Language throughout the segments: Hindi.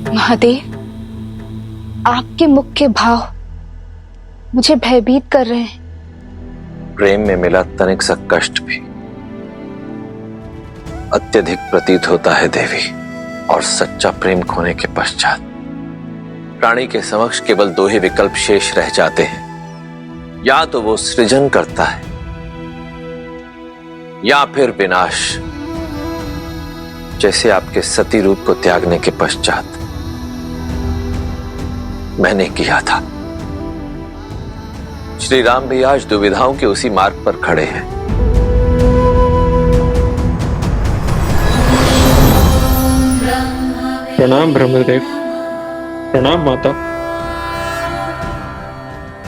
महादेव, आपके मुख के भाव मुझे भयभीत कर रहे हैं। प्रेम में मिला तनिक सा कष्ट भी अत्यधिक प्रतीत होता है देवी, और सच्चा प्रेम खोने के पश्चात प्राणी के समक्ष केवल दो ही विकल्प शेष रह जाते हैं। या तो वो सृजन करता है या फिर विनाश, जैसे आपके सती रूप को त्यागने के पश्चात मैंने किया था। श्री राम भी आज दुविधाओं के उसी मार्ग पर खड़े हैं। प्रणाम ब्रह्मदेव। प्रणाम माता।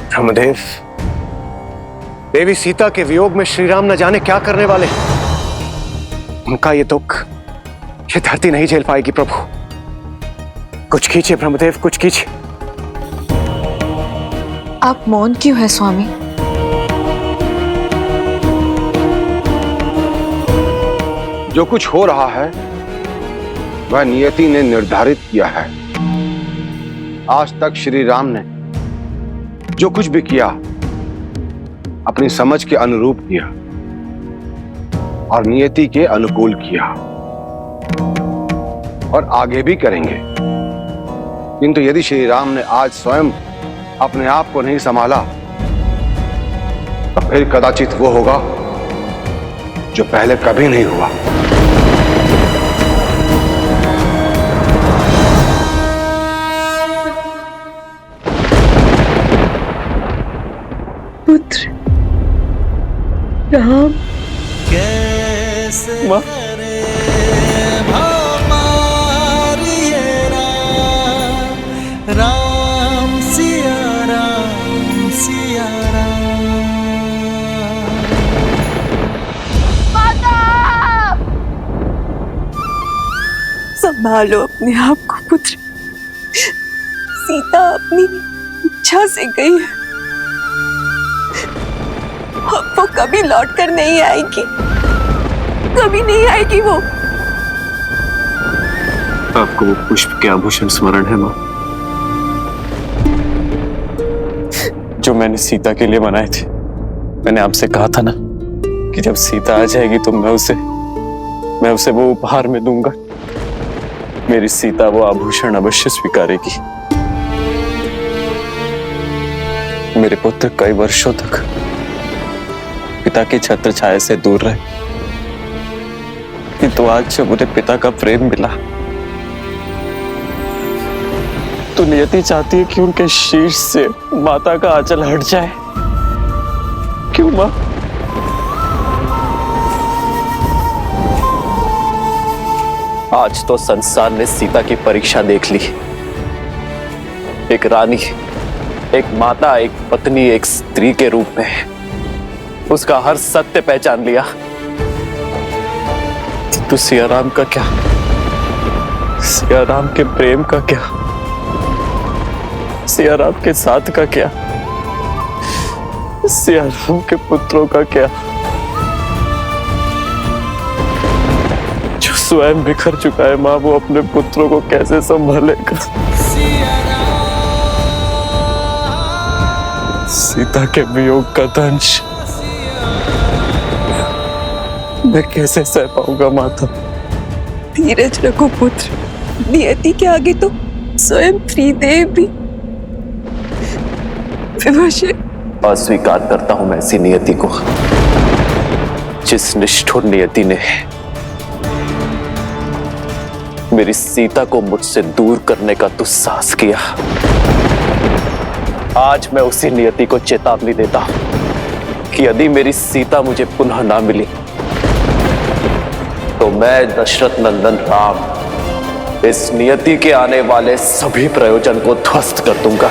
ब्रह्मदेव, देवी सीता के वियोग में श्री राम न जाने क्या करने वाले हैं। उनका ये दुख ये धरती नहीं झेल पाएगी। प्रभु कुछ कीजिए ब्रह्मदेव, कुछ कीजिए। आप मौन क्यों है स्वामी? जो कुछ हो रहा है वह नियति ने निर्धारित किया है। आज तक श्री राम ने जो कुछ भी किया अपनी समझ के अनुरूप किया और नियति के अनुकूल किया, और आगे भी करेंगे। किंतु यदि श्री राम ने आज स्वयं अपने आप को नहीं संभाला तो फिर कदाचित वो होगा जो पहले कभी नहीं हुआ। पुत्र राम कैसे माँ? राम सिया राम सिया राम। संभालो अपने आप को पुत्र। सीता अपनी इच्छा से गई है, अब वो कभी लौट कर नहीं आएगी, कभी नहीं आएगी वो। आपको वो पुष्प के आभूषण स्मरण है माँ, जो मैंने सीता के लिए बनाए थे? मैंने आपसे कहा था ना कि जब सीता आ जाएगी तो मैं उसे वो उपहार में दूंगा। मेरी सीता वो आभूषण अवश्य स्वीकारेगी। मेरे पुत्र कई वर्षों तक पिता की छत्र छाया से दूर रहे, किंतु आज जब उन्हें पिता का प्रेम मिला तो नियति चाहती है कि उनके शीर्ष से माता का आंचल हट जाए। क्यों मां? आज तो संसार ने सीता की परीक्षा देख ली। एक रानी, एक माता, एक पत्नी, एक स्त्री के रूप में उसका हर सत्य पहचान लिया। तो सिया राम का क्या? सिया राम के प्रेम का क्या? सिया राम के साथ का क्या? सिया राम के पुत्रों का क्या, जो स्वयं बिखर चुका है मां, वो अपने पुत्रों को कैसे संभालेगा? सीता के वियोग का दंश मैं कैसे सह पाऊंगा माता? धीरज रखो पुत्र, नियति के आगे तो स्वयं त्रिदेव भी विवश है। अस्वीकार करता हूं मैं ऐसी नियति को, जिस निष्ठुर नियति ने मेरी सीता को मुझसे दूर करने का दुस्साहस किया। आज मैं उसी नियति को चेतावनी देता हूं कि यदि मेरी सीता मुझे पुनः ना मिली तो मैं दशरथ नंदन राम इस नियति के आने वाले सभी प्रयोजन को ध्वस्त कर दूंगा।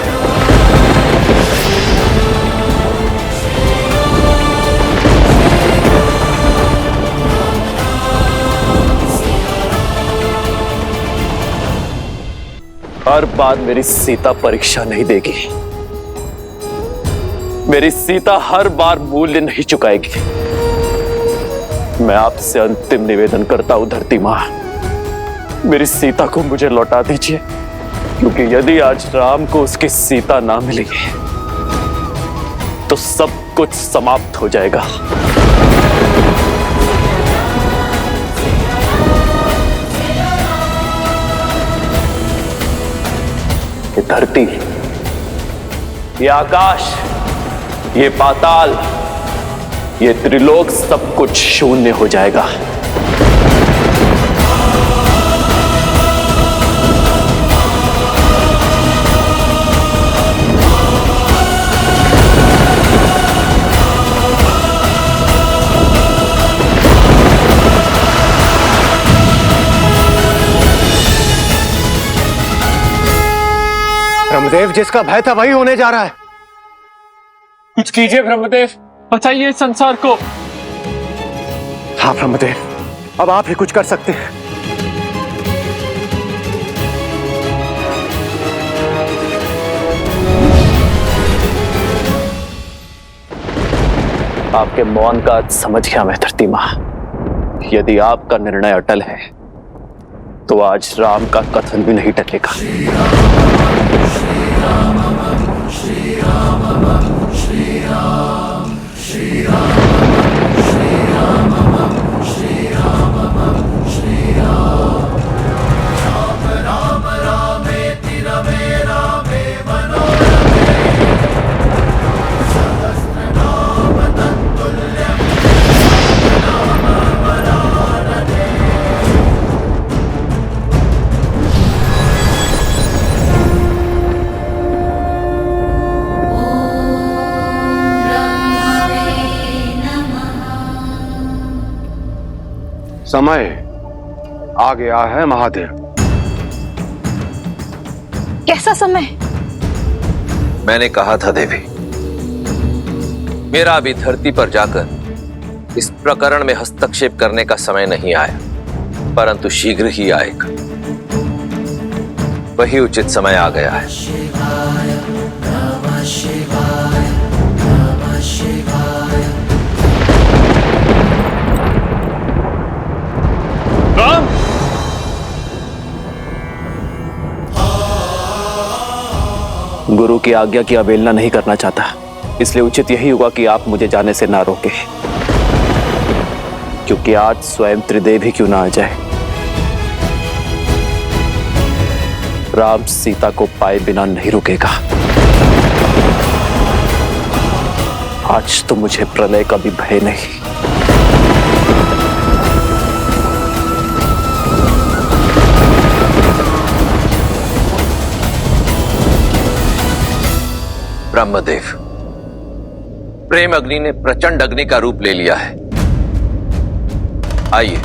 हर बार मेरी सीता परीक्षा नहीं देगी, मेरी सीता हर बार मूल्य नहीं चुकाएगी। मैं आपसे अंतिम निवेदन करता हूं धरती मां, मेरी सीता को मुझे लौटा दीजिए, क्योंकि यदि आज राम को उसकी सीता ना मिलेगी तो सब कुछ समाप्त हो जाएगा। ये धरती, ये आकाश, ये पाताल, ये त्रिलोक सब कुछ शून्य हो जाएगा। ब्रह्मदेव, जिसका भय था वही होने जा रहा है। कुछ कीजिए ब्रह्मदेव, बचाइए इस संसार को। हाँ ब्रह्मदेव, अब आप ही कुछ कर सकते हैं। आपके मौन का अर्थ समझ गया मैं धरती मां। यदि आपका निर्णय अटल है तो आज राम का कथन भी नहीं टलेगा। समय आ गया है महादेव। कैसा समय? मैंने कहा था देवी, मेरा अभी धरती पर जाकर इस प्रकरण में हस्तक्षेप करने का समय नहीं आया, परंतु शीघ्र ही आएगा। वही उचित समय आ गया है। राम! गुरु की आज्ञा की अवहेलना नहीं करना चाहता, इसलिए उचित यही होगा कि आप मुझे जाने से ना रोकें, क्योंकि आज स्वयं त्रिदेव ही क्यों ना आ जाए, राम सीता को पाए बिना नहीं रुकेगा। आज तो मुझे प्रलय का भी भय नहीं। ब्रह्मदेव, प्रेम अग्नि ने प्रचंड अग्नि का रूप ले लिया है। आइए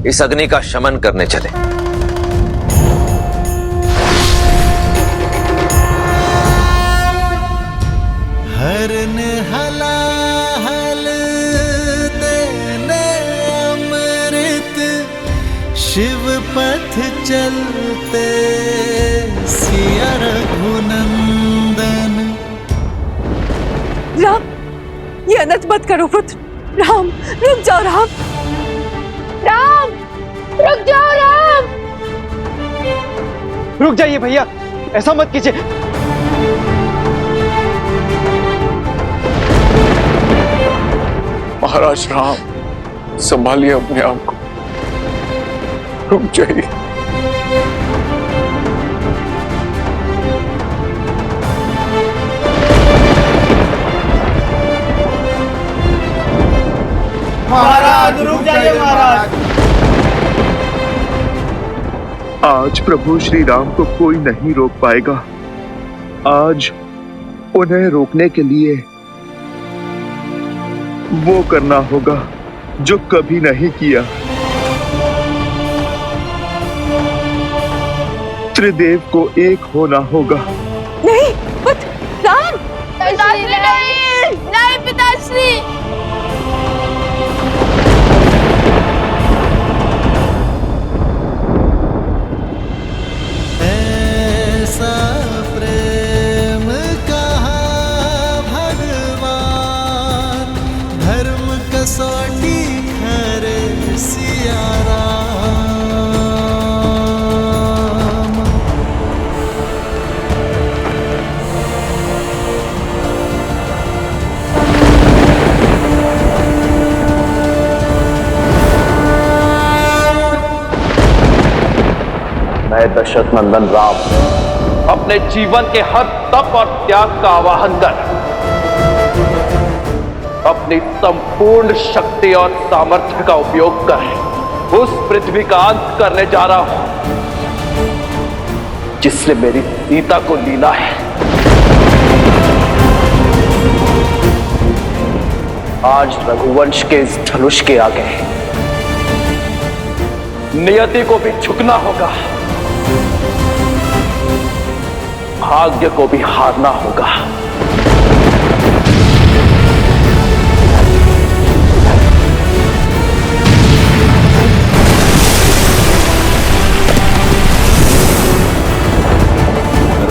इस अग्नि का शमन करने चले। हरन हलाहल देने अमृत, शिव पथ चलते सिया रघुनंदन। राम, ये अनर्थ मत करो पुत्र। राम, रुक जाओ राम। राम, रुक जाओ राम। रुक जाइए भैया, ऐसा मत कीजिए। महाराज राम, संभालिए अपने आप को, रुक जाइए। महाराज रुक जाइए महाराज। आज प्रभु श्री राम को कोई नहीं रोक पाएगा। आज उन्हें रोकने के लिए वो करना होगा जो कभी नहीं किया। त्रिदेव को एक होना होगा। नहीं मत राम। पिताश्री नहीं, नहीं पिताश्री। ऐसा प्रेम कहा भगवान, धर्म कसौटी करे सिया राम। मैं दशरथ नंदन राम अपने जीवन के हर तप और त्याग का आवाहन कर अपनी संपूर्ण शक्ति और सामर्थ्य का उपयोग कर उस पृथ्वी का अंत करने जा रहा हूं जिससे मेरी सीता को लीला है। आज रघुवंश के इस धनुष के आगे नियति को भी झुकना होगा, भाग्य को भी हारना होगा।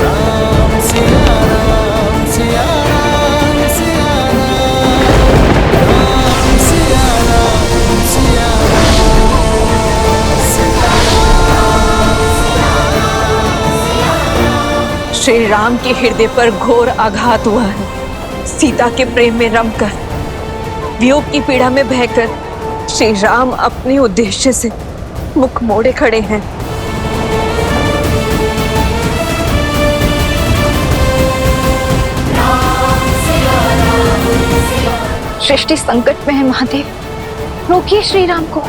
राम सिया राम सिया राम सिया राम सिया राम सिया श्री राम के हृदय पर घोर आघात हुआ है। सीता के प्रेम में रमकर, वियोग की पीड़ा में बहकर श्री राम अपने उद्देश्य से मुख मोड़े खड़े हैं। सृष्टि संकट में है महादेव, रोकिए श्री राम को।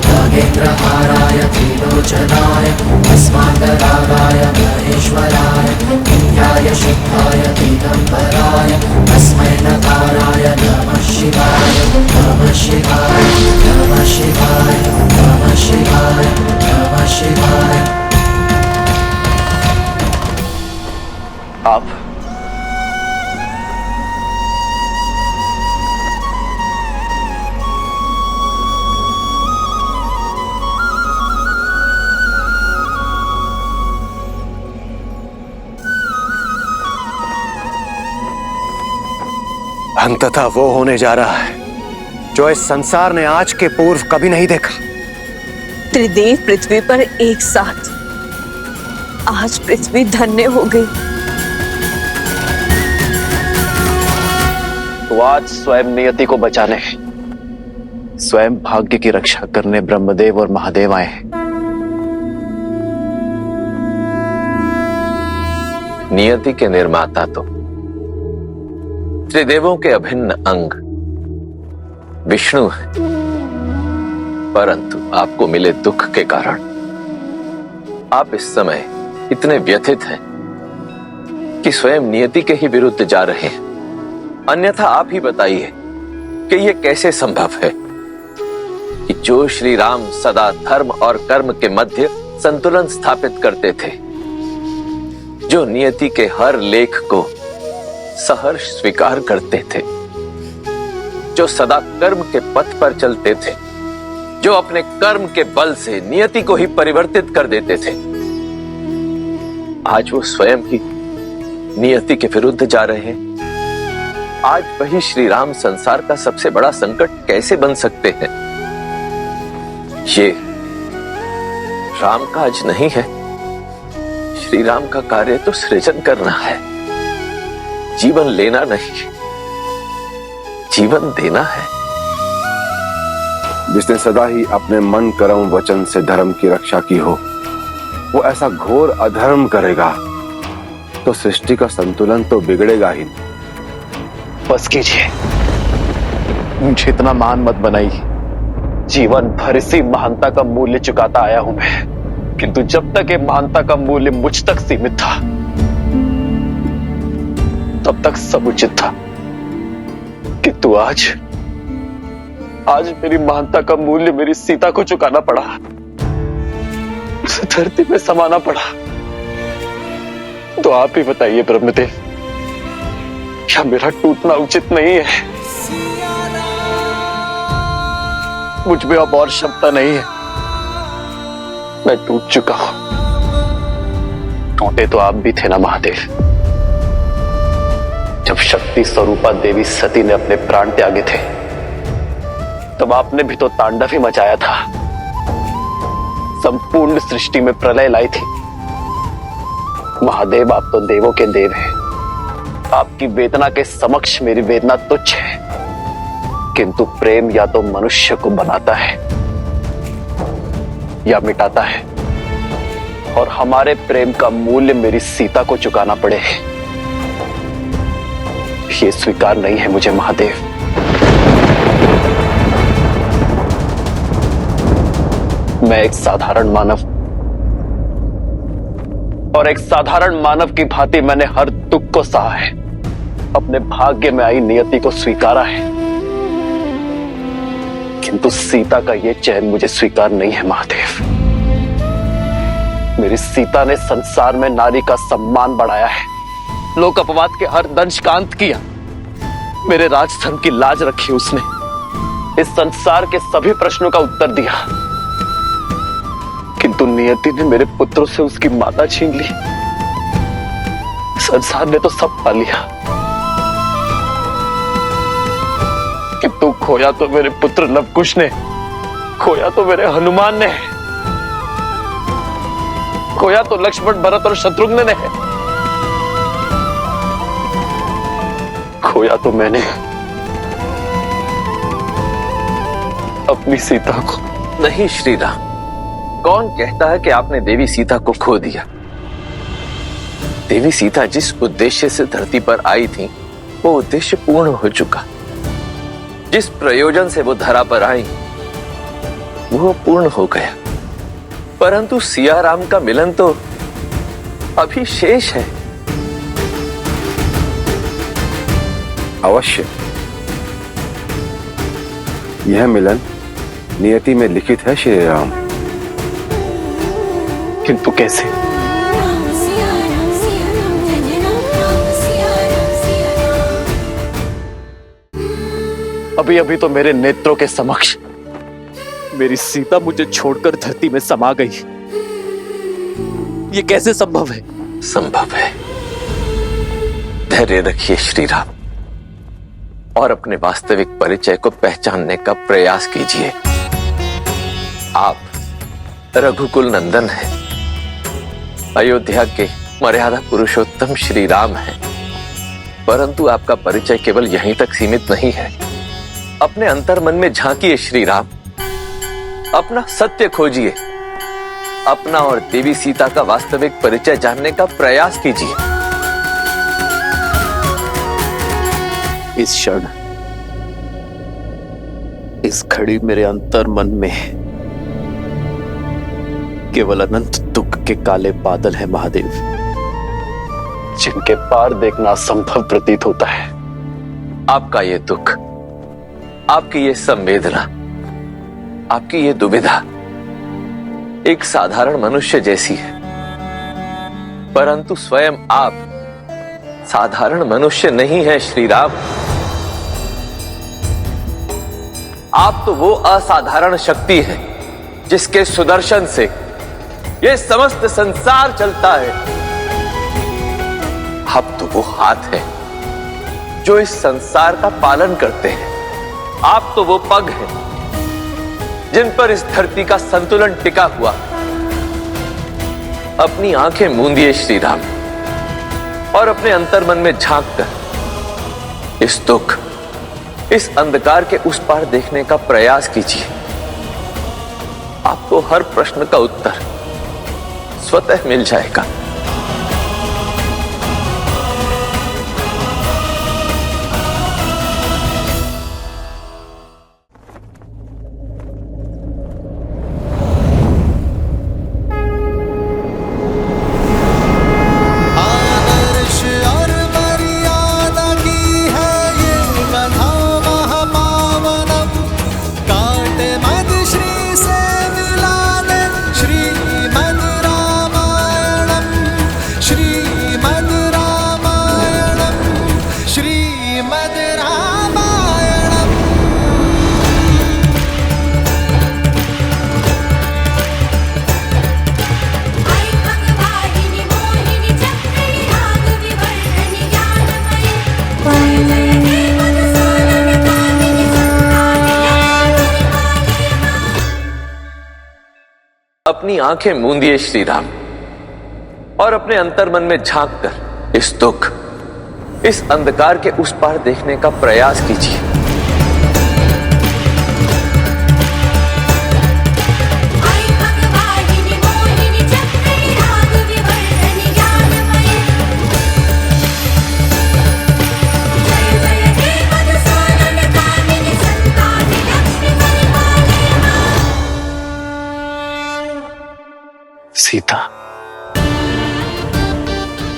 नागेन्द्रहाराय त्रिलोचनाय भस्मान्तरागाय महेश्वराय विद्याय शुद्धाय दिगम्बराय तस्मै नकाराय नमः शिवाय नमः शिवाय नमः शिवाय नमः शिवाय नमः शिवाय। आप अंततः वो होने जा रहा है जो इस संसार ने आज के पूर्व कभी नहीं देखा। त्रिदेव पृथ्वी पर एक साथ, आज पृथ्वी धन्य हो गई। तो आज स्वयं नियति को बचाने, स्वयं भाग्य की रक्षा करने ब्रह्मदेव और महादेव आए हैं। नियति के निर्माता तो त्रिदेवों के अभिन्न अंग विष्णु है, परंतु आपको मिले दुख के कारण आप इस समय इतने व्यथित हैं कि स्वयं नियति के ही विरुद्ध जा रहे हैं। अन्यथा आप ही बताइए कि यह कैसे संभव है कि जो श्री राम सदा धर्म और कर्म के मध्य संतुलन स्थापित करते थे, जो नियति के हर लेख को सहर्ष स्वीकार करते थे, जो सदा कर्म के पथ पर चलते थे, जो अपने कर्म के बल से नियति को ही परिवर्तित कर देते थे, आज वो स्वयं ही नियति के विरुद्ध जा रहे हैं। आज वही श्री राम संसार का सबसे बड़ा संकट कैसे बन सकते हैं? ये राम काज नहीं है। श्री राम का कार्य तो सृजन करना है, जीवन लेना नहीं, जीवन देना है। जिसने सदा ही अपने मन कर्म वचन से धर्म की रक्षा की हो, वो ऐसा घोर अधर्म करेगा तो सृष्टि का संतुलन तो बिगड़ेगा ही। बस कीजिए, मुझे इतना महान मत बनाइए। जीवन भर इसी महानता का मूल्य चुकाता आया हूं मैं, किंतु जब तक ये महानता का मूल्य मुझ तक सीमित था, तब तक सब उचित था। किंतु आज मेरी महानता का मूल्य मेरी सीता को चुकाना पड़ा, उसे धरती में समाना पड़ा। तो आप ही बताइए ब्रह्मदेव, क्या मेरा टूटना उचित नहीं है? मुझ में अब और क्षमता नहीं है। मैं टूट चुका हूं। टूटे तो आप भी थे ना महादेव, जब शक्ति स्वरूपा देवी सती ने अपने प्राण त्यागे थे, तब आपने भी तो तांडव ही मचाया था। संपूर्ण सृष्टि में प्रलय लाई थी। महादेव, आप तो देवों के देव हैं। आपकी वेदना के समक्ष मेरी वेदना तुच्छ है। किंतु प्रेम या तो मनुष्य को बनाता है या मिटाता है, और हमारे प्रेम का मूल्य मेरी सीता को चुकाना पड़े। ये स्वीकार नहीं है मुझे महादेव। मैं एक साधारण मानव, और एक साधारण मानव की भांति मैंने हर दुख को सहा है, अपने भाग्य में आई नियति को स्वीकारा है। किंतु सीता का यह चैन मुझे स्वीकार नहीं है महादेव। मेरी सीता ने संसार में नारी का सम्मान बढ़ाया है, लोक अपवाद के हर दंश का अंत किया, मेरे राजधर्म की लाज रखी उसने, इस संसार के सभी प्रश्नों का उत्तर दिया। किंतु नियति ने मेरे पुत्रों से उसकी माता छीन ली। संसार ने तो सब पा लिया, किंतु खोया तो मेरे पुत्र लवकुश ने, खोया तो मेरे हनुमान ने, खोया तो लक्ष्मण, भरत और शत्रुघ्न ने, खोया तो मैंने अपनी सीता को। नहीं श्री राम, कौन कहता है कि आपने देवी सीता को खो दिया? देवी सीता जिस उद्देश्य से धरती पर आई थी, वो उद्देश्य पूर्ण हो चुका। जिस प्रयोजन से वो धरा पर आई, वो पूर्ण हो गया। परंतु सिया राम का मिलन तो अभी शेष है। अवश्य, यह मिलन नियति में लिखित है श्री राम। किंतु कैसे? अभी अभी तो मेरे नेत्रों के समक्ष मेरी सीता मुझे छोड़कर धरती में समा गई। ये कैसे संभव है? संभव है। धैर्य रखिए श्री राम, और अपने वास्तविक परिचय को पहचानने का प्रयास कीजिए। आप रघुकुल नंदन हैं, अयोध्या के मर्यादा पुरुषोत्तम श्री राम हैं। परंतु आपका परिचय केवल यहीं तक सीमित नहीं है। अपने अंतर मन में झांकिए श्री राम, अपना सत्य खोजिए, अपना और देवी सीता का वास्तविक परिचय जानने का प्रयास कीजिए। इस क्षण, इस घड़ी मेरे अंतर मन में केवल अनंत दुख के काले बादल हैं महादेव, जिनके पार देखना असंभव प्रतीत होता है। आपका ये दुख, आपकी ये संवेदना, आपकी ये दुविधा एक साधारण मनुष्य जैसी है, परंतु स्वयं आप साधारण मनुष्य नहीं है श्री राम। आप तो वो असाधारण शक्ति है जिसके सुदर्शन से ये समस्त संसार चलता है। आप तो वो हाथ है जो इस संसार का पालन करते हैं। आप तो वो पग हैं जिन पर इस धरती का संतुलन टिका हुआ। अपनी आंखें मूंदिए श्री राम, और अपने अंतर मन में झांक कर इस दुख, इस अंधकार के उस पार देखने का प्रयास कीजिए। आपको हर प्रश्न का उत्तर स्वतः मिल जाएगा। अपनी आंखें मूंदिए श्री राम और अपने अंतर्मन में झांक कर इस दुख, इस अंधकार के उस पार देखने का प्रयास कीजिए। सीता,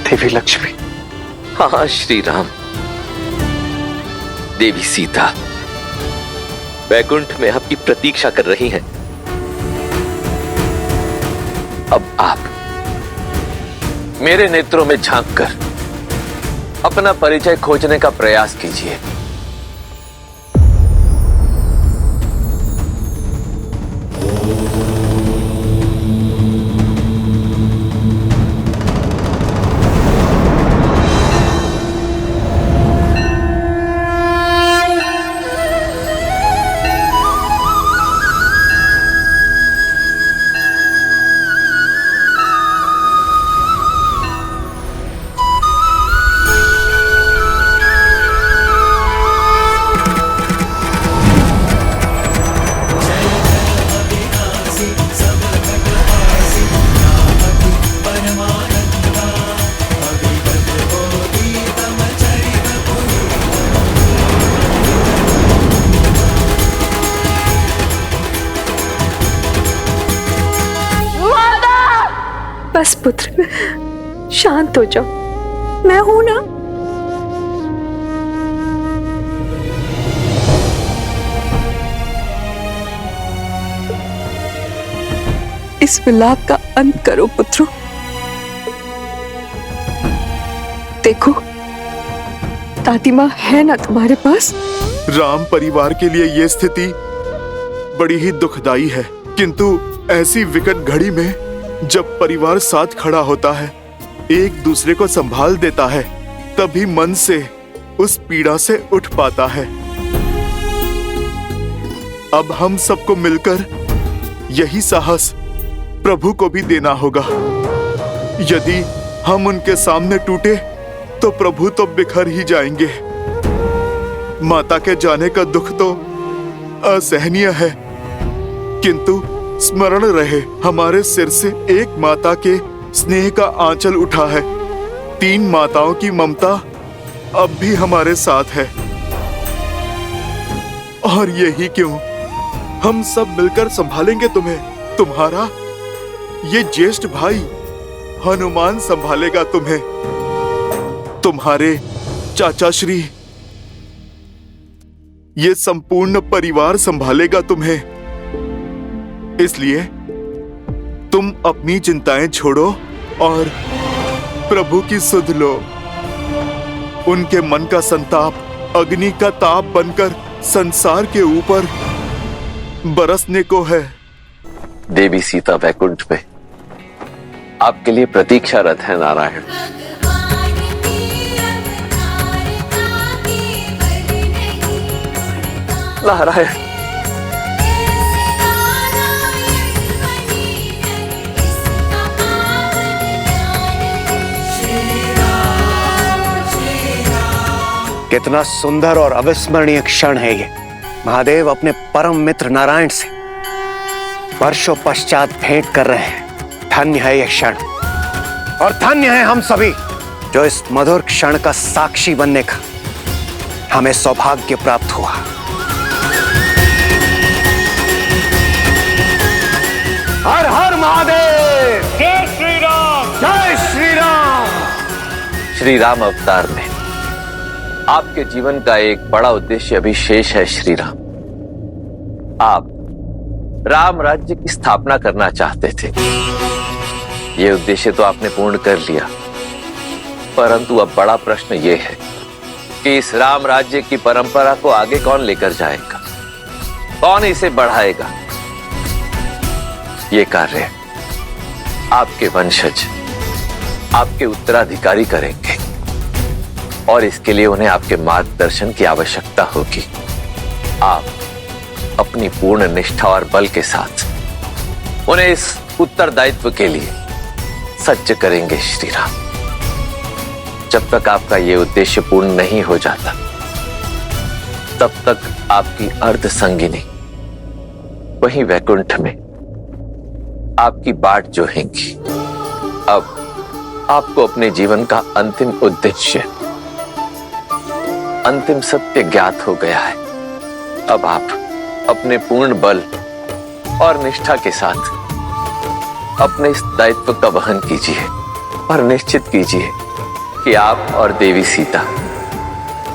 देवी लक्ष्मी। हाँ श्री राम, देवी सीता वैकुंठ में आपकी प्रतीक्षा कर रही हैं। अब आप मेरे नेत्रों में झांककर अपना परिचय खोजने का प्रयास कीजिए। बस पुत्र, शांत हो जाओ, मैं हूं ना। इस विलाप का अंत करो पुत्रों। देखो, दादी माँ है ना तुम्हारे पास? राम परिवार के लिए ये स्थिति बड़ी ही दुखदाई है, किंतु ऐसी विकट घड़ी में जब परिवार साथ खड़ा होता है, एक दूसरे को संभाल देता है, तभी मन से उस पीड़ा से उठ पाता है। अब हम सबको मिलकर यही साहस प्रभु को भी देना होगा। यदि हम उनके सामने टूटे तो प्रभु तो बिखर ही जाएंगे। माता के जाने का दुख तो असहनीय है, किंतु स्मरण रहे, हमारे सिर से एक माता के स्नेह का आंचल उठा है। 3 माताओं की ममता अब भी हमारे साथ है। और यही क्यों, हम सब मिलकर संभालेंगे तुम्हें। तुम्हारा ये ज्येष्ठ भाई हनुमान संभालेगा तुम्हें। तुम्हारे चाचा श्री ये संपूर्ण परिवार संभालेगा तुम्हें। इसलिए तुम अपनी चिंताएं छोड़ो और प्रभु की सुध लो। उनके मन का संताप अग्नि का ताप बनकर संसार के ऊपर बरसने को है। देवी सीता वैकुंठ में आपके लिए प्रतीक्षारत है नारायण। नारायण, कितना सुंदर और अविस्मरणीय क्षण है ये। महादेव अपने परम मित्र नारायण से वर्षों पश्चात भेंट कर रहे हैं। धन्य है ये क्षण, और धन्य है हम सभी जो इस मधुर क्षण का साक्षी बनने का हमें सौभाग्य प्राप्त हुआ। हर हर महादेव, जय श्री राम, जय श्री राम। श्री राम अवतार में आपके जीवन का एक बड़ा उद्देश्य अभी शेष है श्री राम। आप राम राज्य की स्थापना करना चाहते थे। यह उद्देश्य तो आपने पूर्ण कर लिया, परंतु अब बड़ा प्रश्न यह है कि इस राम राज्य की परंपरा को आगे कौन लेकर जाएगा, कौन इसे बढ़ाएगा। ये कार्य आपके वंशज, आपके उत्तराधिकारी करेंगे। और इसके लिए उन्हें आपके मार्गदर्शन की आवश्यकता होगी। आप अपनी पूर्ण निष्ठा और बल के साथ उन्हें इस उत्तरदायित्व के लिए सज्ज करेंगे श्री राम। जब तक आपका यह उद्देश्य पूर्ण नहीं हो जाता, तब तक आपकी अर्ध संगिनी वहीं वैकुंठ में आपकी बाट जोहेंगी। अब आपको अपने जीवन का अंतिम उद्देश्य, अंतिम सत्य ज्ञात हो गया है। अब आप अपने पूर्ण बल और निष्ठा के साथ अपने इस दायित्व का वहन कीजिए और निश्चित कीजिए कि आप और देवी सीता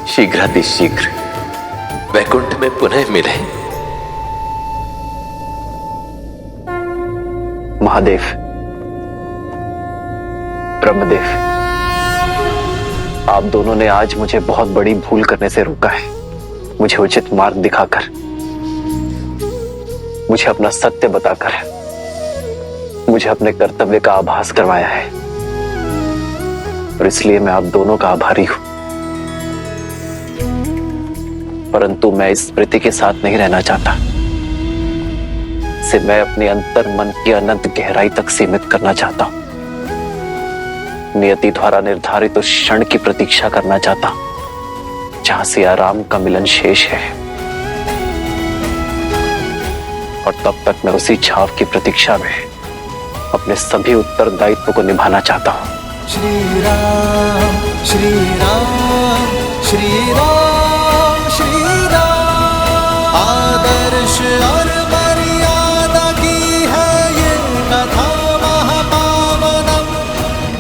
शीघ्रातिशीघ्र वैकुंठ में पुनः मिले। महादेव, ब्रह्मदेव, आप दोनों ने आज मुझे बहुत बड़ी भूल करने से रोका है। मुझे उचित मार्ग दिखाकर, मुझे अपना सत्य बताकर, मुझे अपने कर्तव्य का आभास करवाया है और इसलिए मैं आप दोनों का आभारी हूं। परंतु मैं इस स्मृति के साथ नहीं रहना चाहता। इसे मैं अपने अंतर मन की अनंत गहराई तक सीमित करना चाहता हूं। नियति द्वारा निर्धारित उस क्षण की प्रतीक्षा करना चाहता हूं जहां सिया राम का मिलन शेष है, और तब तक मैं उसी छाव की प्रतीक्षा में अपने सभी उत्तरदायित्व को निभाना चाहता हूं। श्री राम श्री राम श्री राम श्री राम, आदर्श और मर्यादा की है ये कथा महापावनम।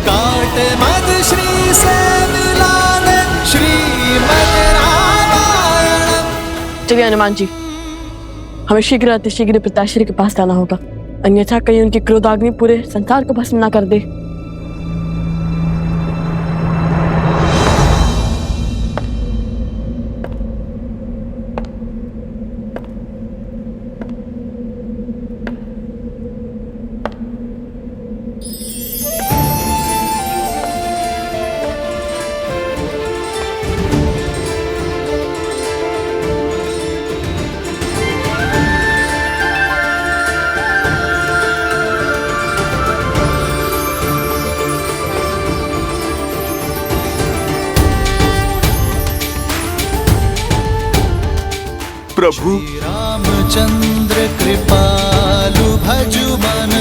काट मद श्री से मिलाने श्रीमद् रामायणम। चलिए हनुमान जी, हमें शीघ्र अतिशीघ्र पिताश्री के पास जाना होगा, अन्यथा कहीं उनकी क्रोधाग्नि पूरे संसार को भस्म ना कर दे। प्रभु, रामचंद्र कृपालु भजु मन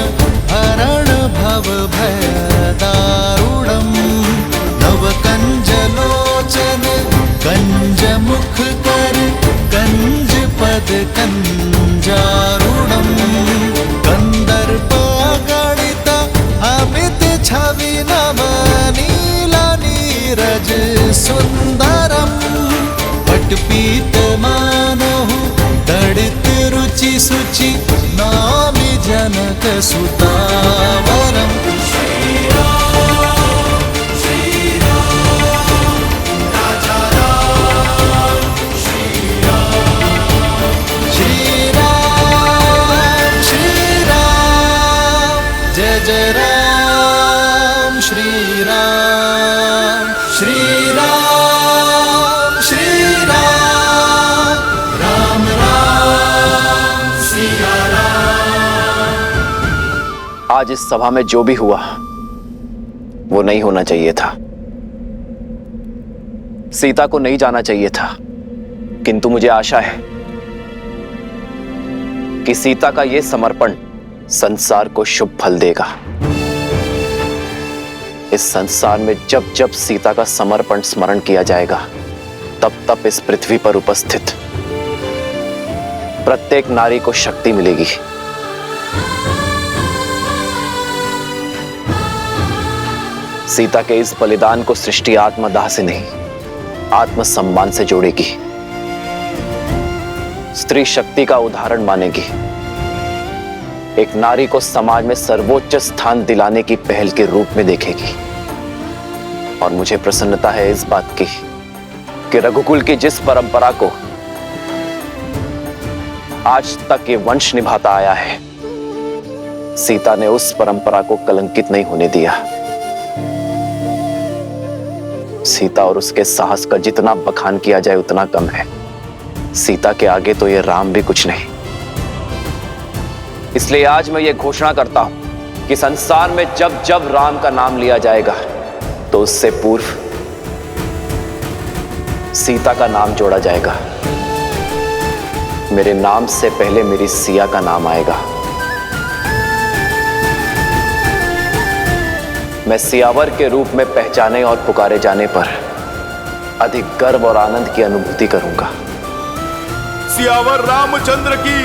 हरण भव भय दारुणम। नव कंज लोचन कंज मुख कर कंज पद कंजारुणम। कंदर्प गणित अमित छवि नव नीला नीरज सुंदरम। पटपीत मानहु दड़ित रुचि सुचि नामि जनक सुतावरम। श्री राम राजा राम, श्री राम जय जय राम। श्री राम श्री राम श्री राम, राम राम सिया राम। आज इस सभा में जो भी हुआ वो नहीं होना चाहिए था। सीता को नहीं जाना चाहिए था, किंतु मुझे आशा है कि सीता का यह समर्पण संसार को शुभ फल देगा। इस संसार में जब जब सीता का समर्पण स्मरण किया जाएगा, तब तब इस पृथ्वी पर उपस्थित प्रत्येक नारी को शक्ति मिलेगी। सीता के इस बलिदान को सृष्टि आत्मदाह से नहीं, आत्मसम्मान से जोड़ेगी। स्त्री शक्ति का उदाहरण मानेगी। एक नारी को समाज में सर्वोच्च स्थान दिलाने की पहल के रूप में देखेगी। और मुझे प्रसन्नता है इस बात की कि रघुकुल की जिस परंपरा को आज तक ये वंश निभाता आया है, सीता ने उस परंपरा को कलंकित नहीं होने दिया। सीता और उसके साहस का जितना बखान किया जाए उतना कम है। सीता के आगे तो ये राम भी कुछ नहीं। इसलिए आज मैं ये घोषणा करता हूं कि संसार में जब जब राम का नाम लिया जाएगा तो उससे पूर्व सीता का नाम जोड़ा जाएगा। मेरे नाम से पहले मेरी सिया का नाम आएगा। मैं सियावर के रूप में पहचाने और पुकारे जाने पर अधिक गर्व और आनंद की अनुभूति करूंगा। सियावर रामचंद्र की,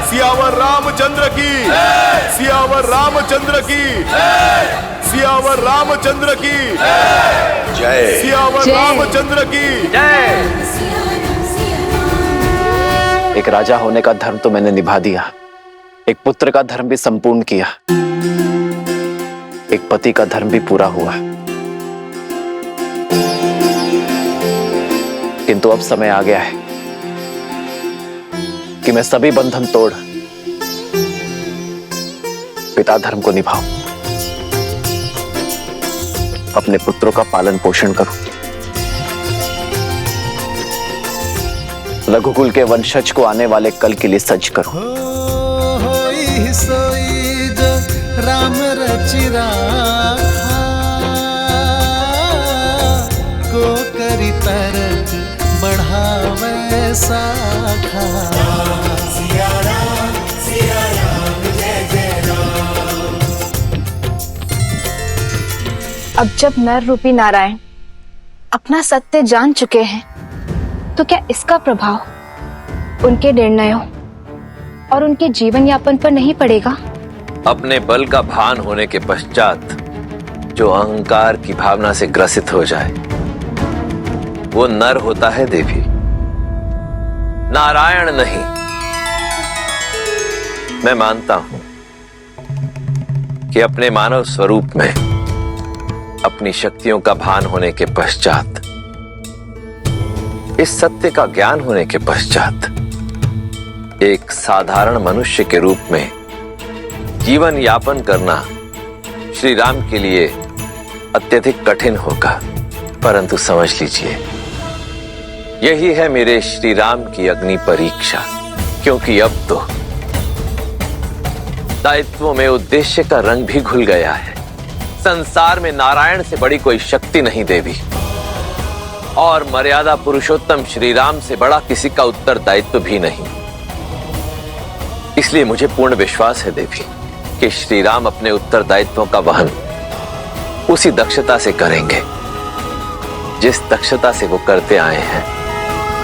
सियावर रामचंद्र की, सियावर रामचंद्र की, सियावर रामचंद्र की जय, सियावर रामचंद्र की जय। एक राजा होने का धर्म तो मैंने निभा दिया, एक पुत्र का धर्म भी संपूर्ण किया, एक पति का धर्म भी पूरा हुआ। किंतु अब समय आ गया है कि मैं सभी बंधन तोड़ पिता धर्म को निभाऊं, अपने पुत्रों का पालन पोषण करूं, रघुकुल के वंशज को आने वाले कल के लिए सज्ज करूं। होई सोई जो राम रचि राखा, को करी तरक बढ़ावे साखा। सिया राम जय जय राम। अब जब नर रूपी नारायण अपना सत्य जान चुके हैं तो क्या इसका प्रभाव उनके निर्णयों और उनके जीवन यापन पर नहीं पड़ेगा? अपने बल का भान होने के पश्चात जो अहंकार की भावना से ग्रसित हो जाए वो नर होता है देवी, नारायण नहीं। मैं मानता हूं कि अपने मानव स्वरूप में अपनी शक्तियों का भान होने के पश्चात, इस सत्य का ज्ञान होने के पश्चात एक साधारण मनुष्य के रूप में जीवन यापन करना श्री राम के लिए अत्यधिक कठिन होगा। परंतु समझ लीजिए, यही है मेरे श्री राम की अग्नि परीक्षा, क्योंकि अब तो दायित्वों में उद्देश्य का रंग भी घुल गया है। संसार में नारायण से बड़ी कोई शक्ति नहीं देवी, और मर्यादा पुरुषोत्तम श्री राम से बड़ा किसी का उत्तरदायित्व भी नहीं। इसलिए मुझे पूर्ण विश्वास है देवी कि श्री राम अपने उत्तरदायित्वों का वहन उसी दक्षता से करेंगे जिस दक्षता से वो करते आए हैं।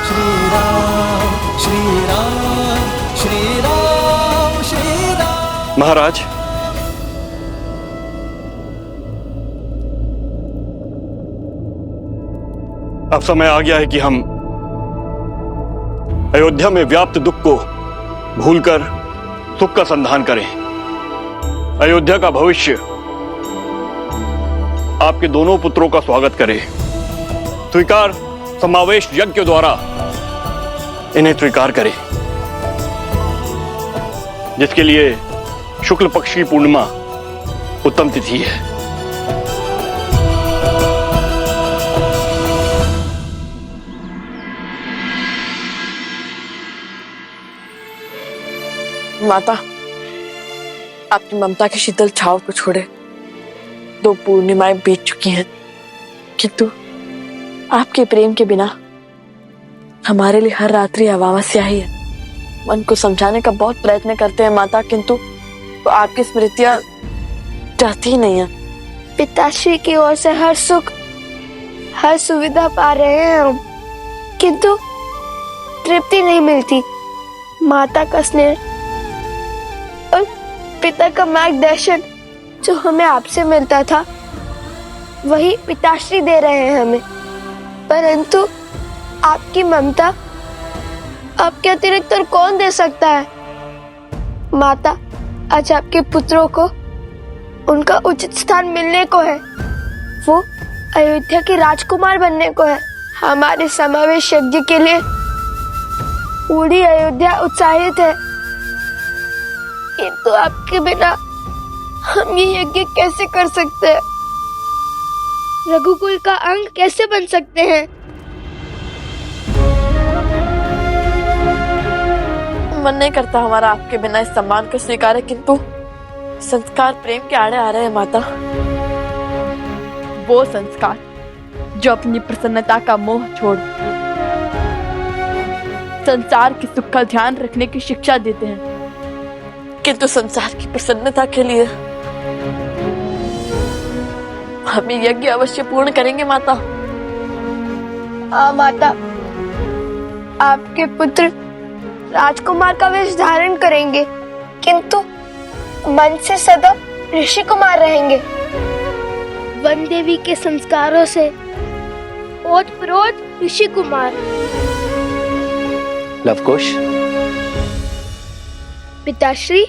श्री राम श्री राम श्री राम श्री राम। महाराज, अब समय आ गया है कि हम अयोध्या में व्याप्त दुख को भूलकर सुख का संधान करें। अयोध्या का भविष्य आपके दोनों पुत्रों का स्वागत करे। स्वीकार समावेश यज्ञ द्वारा इन्हें स्वीकार करें, जिसके लिए शुक्ल पक्ष की पूर्णिमा उत्तम तिथि है। माता, आपकी ममता की शीतल छाव को छोड़े 2 पूर्णिमाएं बीत चुकी हैं, किंतु आपके प्रेम के बिना हमारे लिए हर रात्रि अमावस्या ही है। मन को समझाने का बहुत प्रयत्न करते हैं माता, किंतु वो आपकी स्मृतियां जाती ही नहीं है। पिताश्री की ओर से हर सुख हर सुविधा पा रहे हैं हम, किंतु तृप्ति नहीं मिलती। माता का स्नेह और पिता का मार्गदर्शन जो हमें आपसे मिलता था वही पिताश्री दे रहे हैं हमें, परंतु आपकी ममता आपके अतिरिक्त और कौन दे सकता है? माता, आज आपके पुत्रों को उनका उचित स्थान मिलने को है। वो अयोध्या के राजकुमार बनने को है। हमारे समावेश यज्ञ के लिए पूरी अयोध्या उत्साहित है, किंतु आपके बिना हम ये यज्ञ कैसे कर सकते हैं? रघुकुल का अंग कैसे बन सकते हैं? मन नहीं करता हमारा आपके बिना इस सम्मान को स्वीकारे, किंतु संस्कार प्रेम के आड़े आ रहे हैं माता। वो संस्कार जो अपनी प्रसन्नता का मोह छोड़ संसार के सुख का ध्यान रखने की शिक्षा देते हैं, किंतु संसार की प्रसन्नता के लिए हम ये यज्ञ अवश्य पूर्ण करेंगे माता। माता, आपके पुत्र राजकुमार का वेश धारण करेंगे, किंतु मन से सदा ऋषि कुमार रहेंगे। वन देवी के संस्कारों से ओतप्रोत ऋषि कुमार। लवकुश, पिताश्री,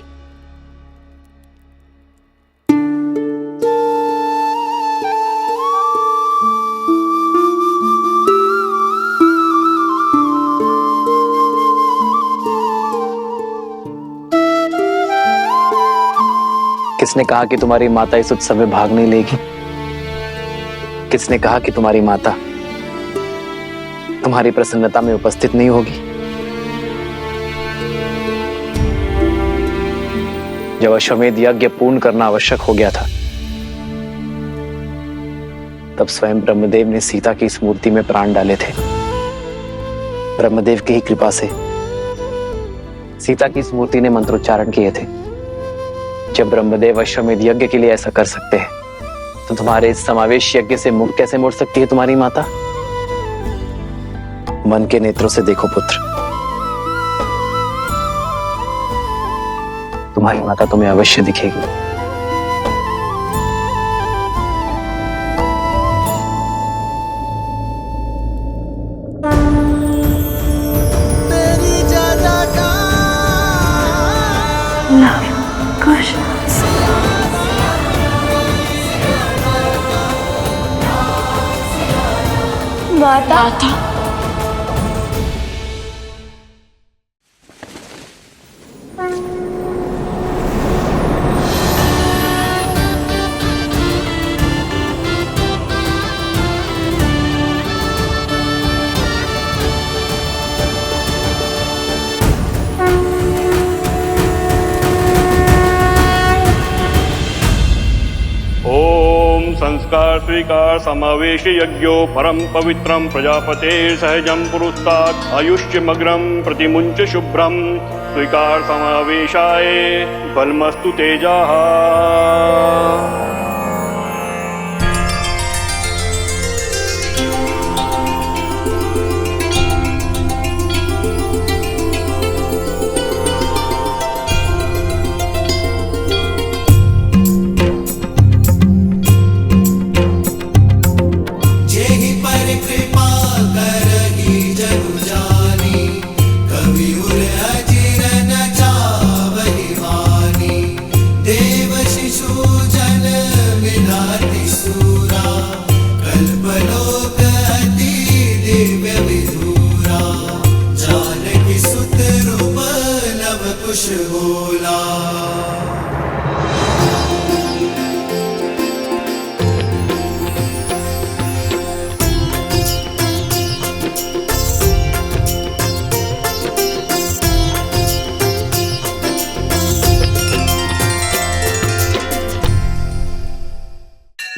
किसने कहा कि तुम्हारी माता इस उत्सव में भाग नहीं लेगी? किसने कहा कि तुम्हारी माता तुम्हारी प्रसन्नता में उपस्थित नहीं होगी? जब अश्वमेध यज्ञ पूर्ण करना आवश्यक हो गया था, तब स्वयं ब्रह्मदेव ने सीता की इस मूर्ति में प्राण डाले थे। ब्रह्मदेव की ही कृपा से सीता की इस मूर्ति ने मंत्रोच्चारण किए थे। जब ब्रह्मदेव अश्वमेध यज्ञ के लिए ऐसा कर सकते हैं, तो तुम्हारे इस समावेश यज्ञ से मुख कैसे मोड़ सकती है तुम्हारी माता? मन के नेत्रों से देखो पुत्र, तुम्हारी माता तुम्हें अवश्य दिखेगी। तेरी ज्यादा का माता, संस्कार स्वीकार समावेश यज्ञो परम पवित्रम प्रजापते सहजम पुरुस्तात् आयुष्यमग्रम प्रतिमुंच शुभ्रम स्वीकार समावेशाय बलमस्तु तेजाः।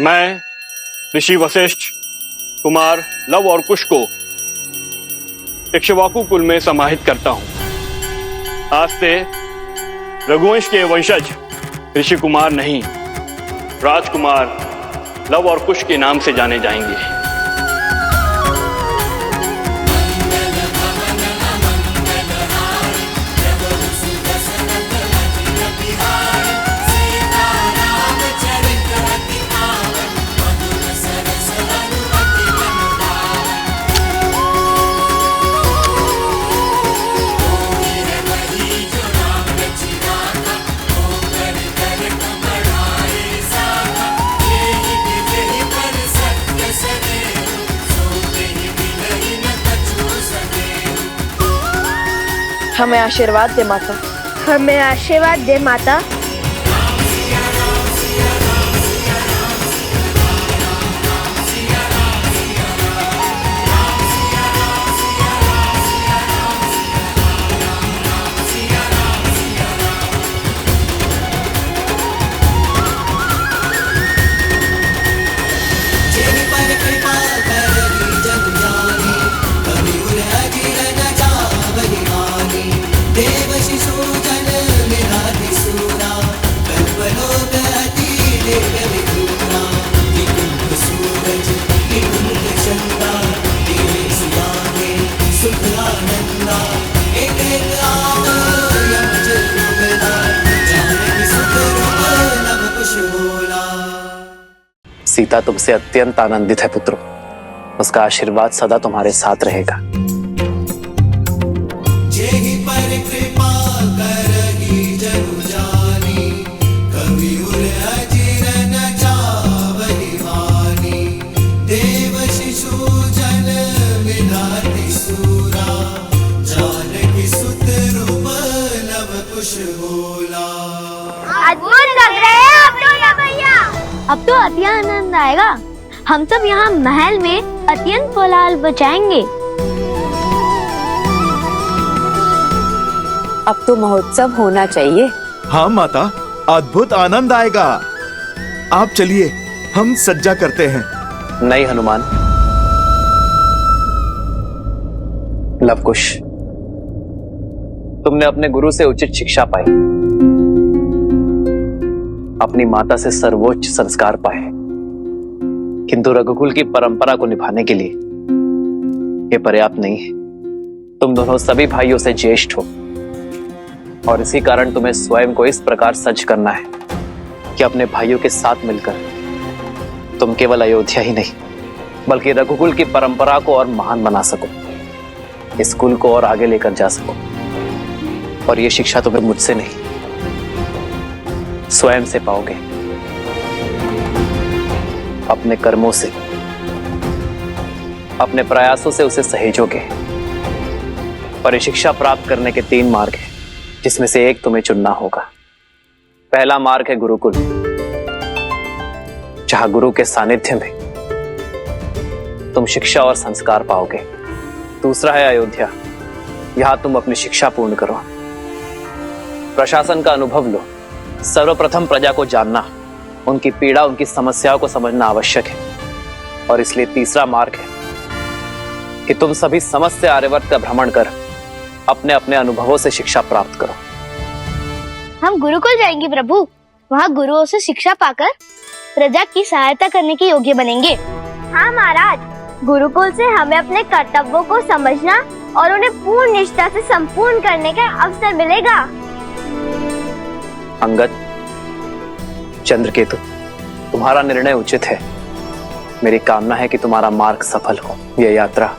मैं ऋषि वशिष्ठ कुमार लव और कुश को इक्ष्वाकु कुल में समाहित करता हूं। आज से रघुवंश के वंशज ऋषि कुमार नहीं, राजकुमार लव और कुश के नाम से जाने जाएंगे। हमें आशीर्वाद दे माता। हमें आशीर्वाद दे माता। सीता तुमसे अत्यंत आनंदित है पुत्रो। उसका आशीर्वाद सदा तुम्हारे साथ रहेगा। जेहि पर कृपा करहि जनु जानी, कवि उर अजिर न जावहि वानी। देव शिशु जन विधाति सूरा, जानकी सुत रूप लव कुश होला। अद्भुत लग रहे हैं आप दोनों भैया। अब तो अति आनंद आएगा। हम सब यहाँ महल में अत्यंत कोलाहल बचाएंगे। अब तो महोत्सव होना चाहिए। हाँ माता, अद्भुत आनंद आएगा। आप चलिए, हम सज्जा करते हैं। नहीं हनुमान, लवकुश, तुमने अपने गुरु से उचित शिक्षा पाई, अपनी माता से सर्वोच्च संस्कार पाए, किंतु रघुकुल की परंपरा को निभाने के लिए यह पर्याप्त नहीं है। तुम दोनों सभी भाइयों से ज्येष्ठ हो और इसी कारण तुम्हें स्वयं को इस प्रकार सज्ज करना है कि अपने भाइयों के साथ मिलकर तुम केवल अयोध्या ही नहीं बल्कि रघुकुल की परंपरा को और महान बना सको, इस कुल को और आगे लेकर जा सको। और यह शिक्षा तुम्हें मुझसे नहीं स्वयं से पाओगे, अपने कर्मों से, अपने प्रयासों से उसे सहेजोगे। और ये शिक्षा प्राप्त करने के 3 मार्ग हैं, जिसमें से एक तुम्हें चुनना होगा। पहला मार्ग है गुरुकुल, जहां गुरु के सानिध्य में तुम शिक्षा और संस्कार पाओगे। दूसरा है अयोध्या, यहां तुम अपनी शिक्षा पूर्ण करो, प्रशासन का अनुभव लो। सर्वप्रथम प्रजा को जानना, उनकी पीड़ा, उनकी समस्याओं को समझना आवश्यक है। और इसलिए तीसरा मार्ग है कि तुम सभी समस्त आर्यवर्त का भ्रमण कर अपने अपने अनुभवों से शिक्षा प्राप्त करो। हम गुरुकुल जाएंगे प्रभु। वहाँ गुरुओं से शिक्षा पाकर प्रजा की सहायता करने के योग्य बनेंगे। हाँ महाराज, गुरुकुल से हमें अपने कर्तव्यों को समझना और उन्हें पूर्ण निष्ठा से संपूर्ण करने का अवसर मिलेगा। अंगद, चंद्रकेतु, तुम्हारा निर्णय उचित है। मेरी कामना है कि तुम्हारा मार्ग सफल हो। यह यात्रा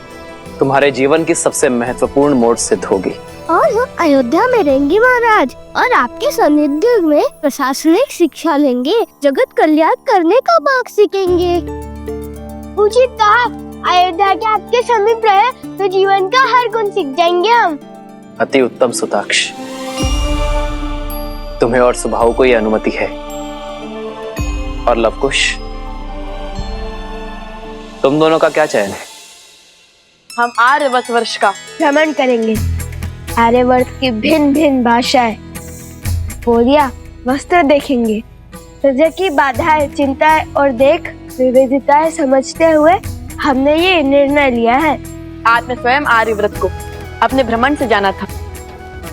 तुम्हारे जीवन की सबसे महत्वपूर्ण मोड़ सिद्ध होगी। और हम अयोध्या में रहेंगे महाराज, और आपके सानिध्य में प्रशासनिक शिक्षा लेंगे, जगत कल्याण करने का मार्ग सीखेंगे। उचित कहा, अयोध्या के आपके समीप रहे तो जीवन का हर गुण सीख जाएंगे हम। अति उत्तम सुताक्ष, तुम्हें और सुभाव को यह अनुमति है। और लवकुश, तुम दोनों का क्या चयन है? हम आर्यवर्त वर्ष का भ्रमण करेंगे। आर्यवर्त की भिन्न भिन्न भाषाएं, बोलियां, वस्त्र देखेंगे। प्रजा की बाधाएं, चिंताएं और देख विविधताएं समझते हुए हमने ये निर्णय लिया है। आज मैं स्वयं आर्यव्रत को अपने भ्रमण से जाना था,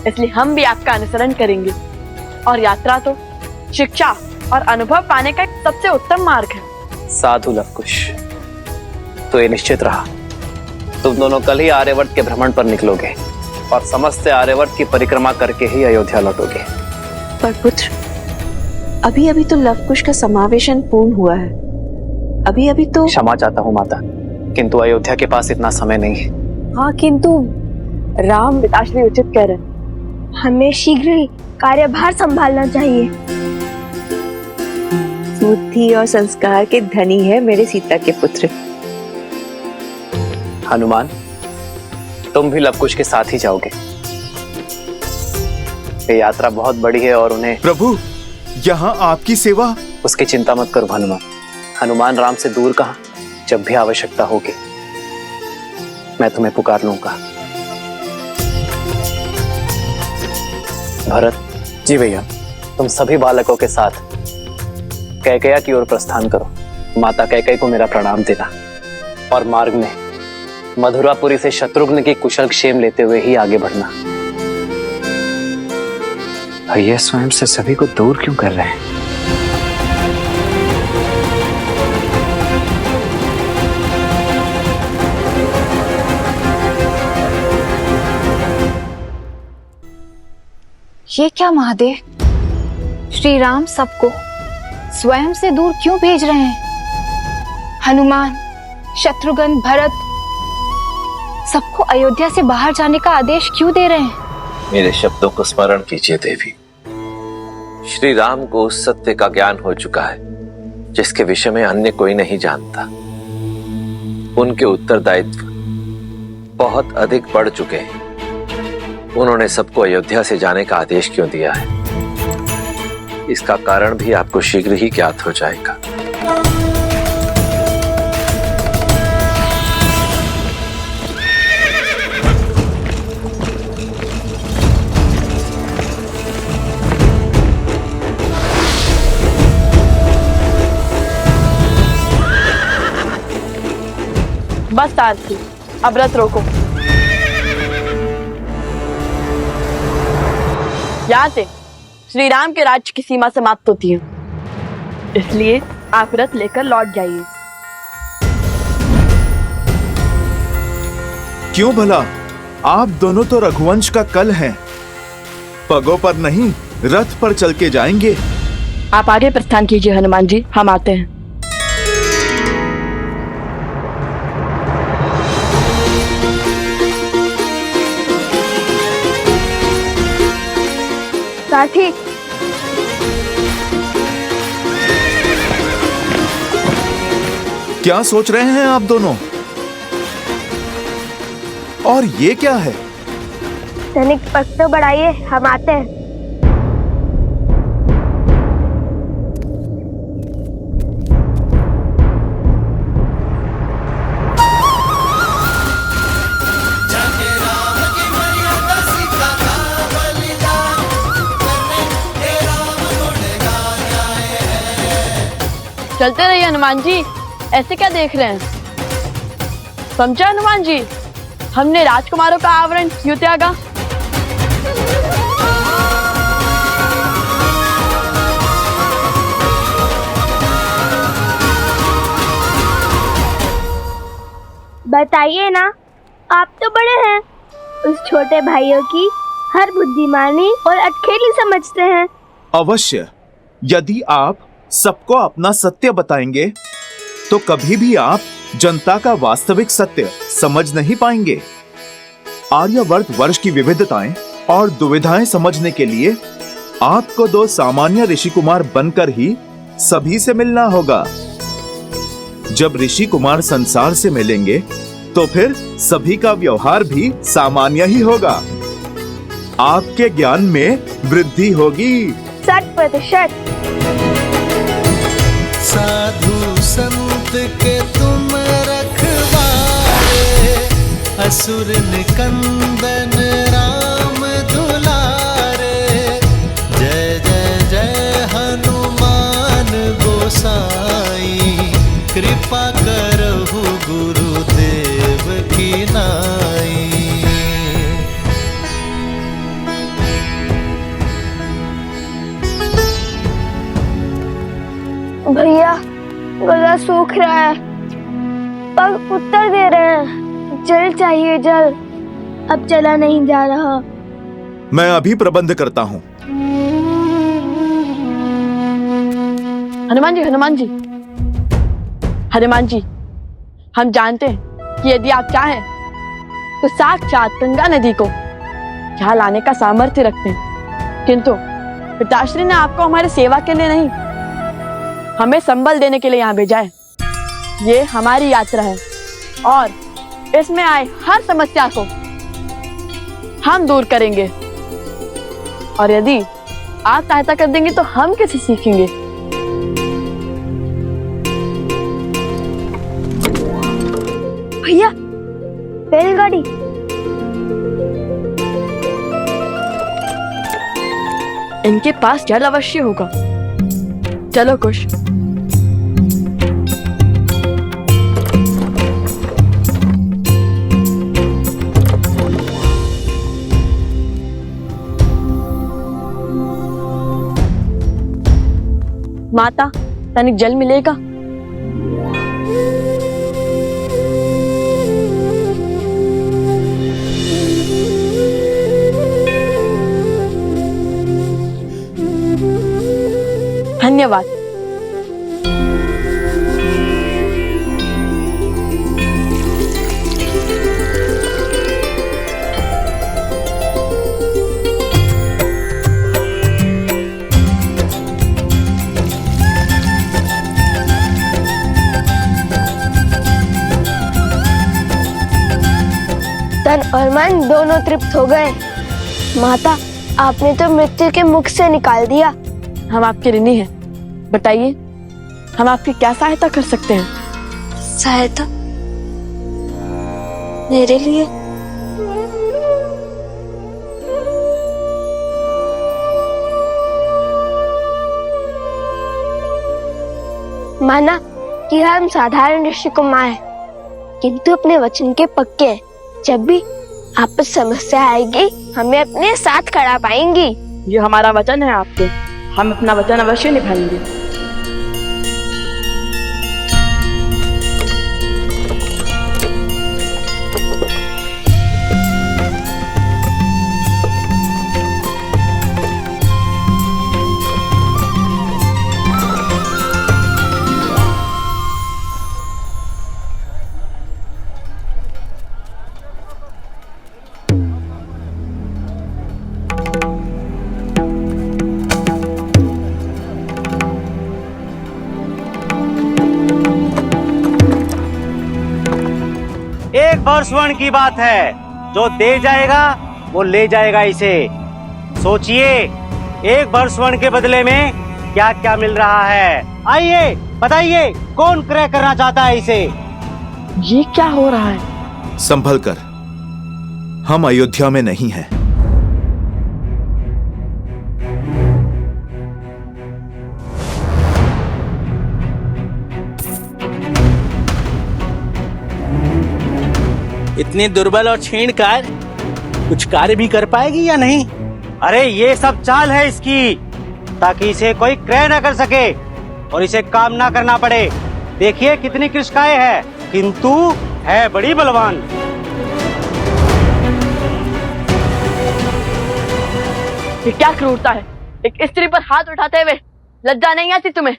इसलिए हम भी आपका अनुसरण करेंगे। और यात्रा तो शिक्षा और अनुभव पाने का एक सबसे उत्तम मार्ग है। साधु लवकुश, तो ये निश्चित रहा, तुम दोनों कल ही आर्यवर्त के भ्रमण पर निकलोगे और समस्त आर्यवर्त की परिक्रमा करके ही अयोध्या लौटोगे। पर पुत्र, अभी अभी तो लवकुश का समावेशन पूर्ण हुआ है। अभी अभी तो क्षमा चाहता हूँ माता, किंतु अयोध्या के पास इतना समय नहीं है। हाँ, किंतु राम पिताश्री उचित कह रहे। हमें शीघ्र ही कार्यभार संभालना चाहिए। बुद्धि और संस्कार के धनी है मेरे सीता के पुत्र। हनुमान, तुम भी लवकुश के साथ ही जाओगे। ये यात्रा बहुत बड़ी है और उन्हें प्रभु, यहाँ आपकी सेवा। उसकी चिंता मत करो हनुमान। हनुमान राम से दूर कहाँ, जब भी आवश्यकता होगी मैं तुम्हें पुकार लूंगा। भरत जी भैया। तुम सभी बालकों के साथ कैकेयी की ओर प्रस्थान करो। माता कैकेयी को मेरा प्रणाम देना और मार्ग में मधुरापुरी से शत्रुघ्न की कुशल क्षेम लेते हुए ही आगे बढ़ना। भैया स्वयं से सभी को दूर क्यों कर रहे हैं? ये क्या महादेव, श्री राम सबको स्वयं से दूर क्यों भेज रहे हैं? हनुमान, शत्रुघ्न, भरत सबको अयोध्या से बाहर जाने का आदेश क्यों दे रहे हैं? मेरे शब्दों को स्मरण कीजिए देवी। श्री राम को उस सत्य का ज्ञान हो चुका है जिसके विषय में अन्य कोई नहीं जानता। उनके उत्तरदायित्व बहुत अधिक बढ़ चुके हैं। उन्होंने सबको अयोध्या से जाने का आदेश क्यों दिया है, इसका कारण भी आपको शीघ्र ही ज्ञात हो जाएगा। बस सारथी, अब रथ रोको। यहाँ से श्री राम के राज्य की सीमा समाप्त होती है, इसलिए आप रथ लेकर लौट जाइए। क्यों भला? आप दोनों तो रघुवंश का कल हैं। पगों पर नहीं, रथ पर चल के जाएंगे। आप आगे प्रस्थान कीजिए हनुमान जी, हम आते हैं। साथी, क्या सोच रहे हैं आप दोनों? और ये क्या है? तनिक पग तो बढ़ाइए, हम आते हैं। जाके राम की मर्यादा सीता का बलिदान करने हे राम गुणगान आए हैं। चलते रहिए हनुमान जी, ऐसे क्या देख रहे हैं? समझा हनुमान जी, हमने राजकुमारों का आवरण क्यों त्यागा? बताइए ना, आप तो बड़े हैं, उस छोटे भाइयों की हर बुद्धिमानी और अटखेली समझते हैं। अवश्य, यदि आप सबको अपना सत्य बताएंगे तो कभी भी आप जनता का वास्तविक सत्य समझ नहीं पाएंगे। आर्यवर्त वर्ष की विविधताएं और दुविधाएं समझने के लिए आपको दो सामान्य ऋषि कुमार बनकर ही सभी से मिलना होगा। जब ऋषि कुमार संसार से मिलेंगे तो फिर सभी का व्यवहार भी सामान्य ही होगा। आपके ज्ञान में वृद्धि होगी। 60%। साधु संत के तुम रखवारे, असुर निकंदन राम दुलारे। जय जय जय हनुमान गोसाई, कृपा करहु गुरुदेव की नाई। भैया, गला सूख रहा है, पग उत्तर दे रहे हैं, जल चाहिए जल, अब चला नहीं जा रहा। मैं अभी प्रबंध करता हूँ। हनुमान जी, हनुमान जी, हनुमान जी, हम जानते हैं कि यदि आप चाहें तो साक्षात गंगा नदी को यहाँ लाने का सामर्थ्य रखते हैं, किंतु पिताश्री ने आपको हमारे सेवा के लिए नहीं, हमें संबल देने के लिए यहाँ भेजा है। ये हमारी यात्रा है और इसमें आए हर समस्या को हम दूर करेंगे, और यदि आप सहायता कर देंगे तो हम कैसे सीखेंगे? भैया, बैलगाड़ी। इनके पास जल अवश्य होगा। चलो कुश। माता, तनिक जल मिलेगा? धन्यवाद। तन और मन दोनों तृप्त हो गए। माता, आपने तो मृत्यु के मुख से निकाल दिया। हम आपके ऋणी हैं, बताइए हम आपकी क्या सहायता कर सकते हैं? सहायता मेरे लिए? माना कि हम साधारण ऋषि कुमार हैं, किंतु अपने वचन के पक्के हैं। जब भी आप पर समस्या आएगी, हमें अपने साथ खड़ा पाएंगी। ये हमारा वचन है आपके, हम अपना वचन अवश्य निभाएंगे। एक भर स्वर्ण की बात है, जो दे जाएगा वो ले जाएगा इसे। सोचिए, एक भर स्वर्ण के बदले में क्या क्या मिल रहा है। आइए बताइए, कौन क्रय करना चाहता है इसे? ये क्या हो रहा है? संभल कर, हम अयोध्या में नहीं हैं। इतनी दुर्बल और क्षीण कार कुछ कार्य भी कर पाएगी या नहीं? अरे ये सब चाल है इसकी, ताकि इसे कोई क्रय न कर सके और इसे काम ना करना पड़े। देखिए कितनी कृषकाएं है, किंतु है बड़ी बलवान। ये क्या क्रूरता है? एक स्त्री पर हाथ उठाते हुए लज्जा नहीं आती तुम्हें?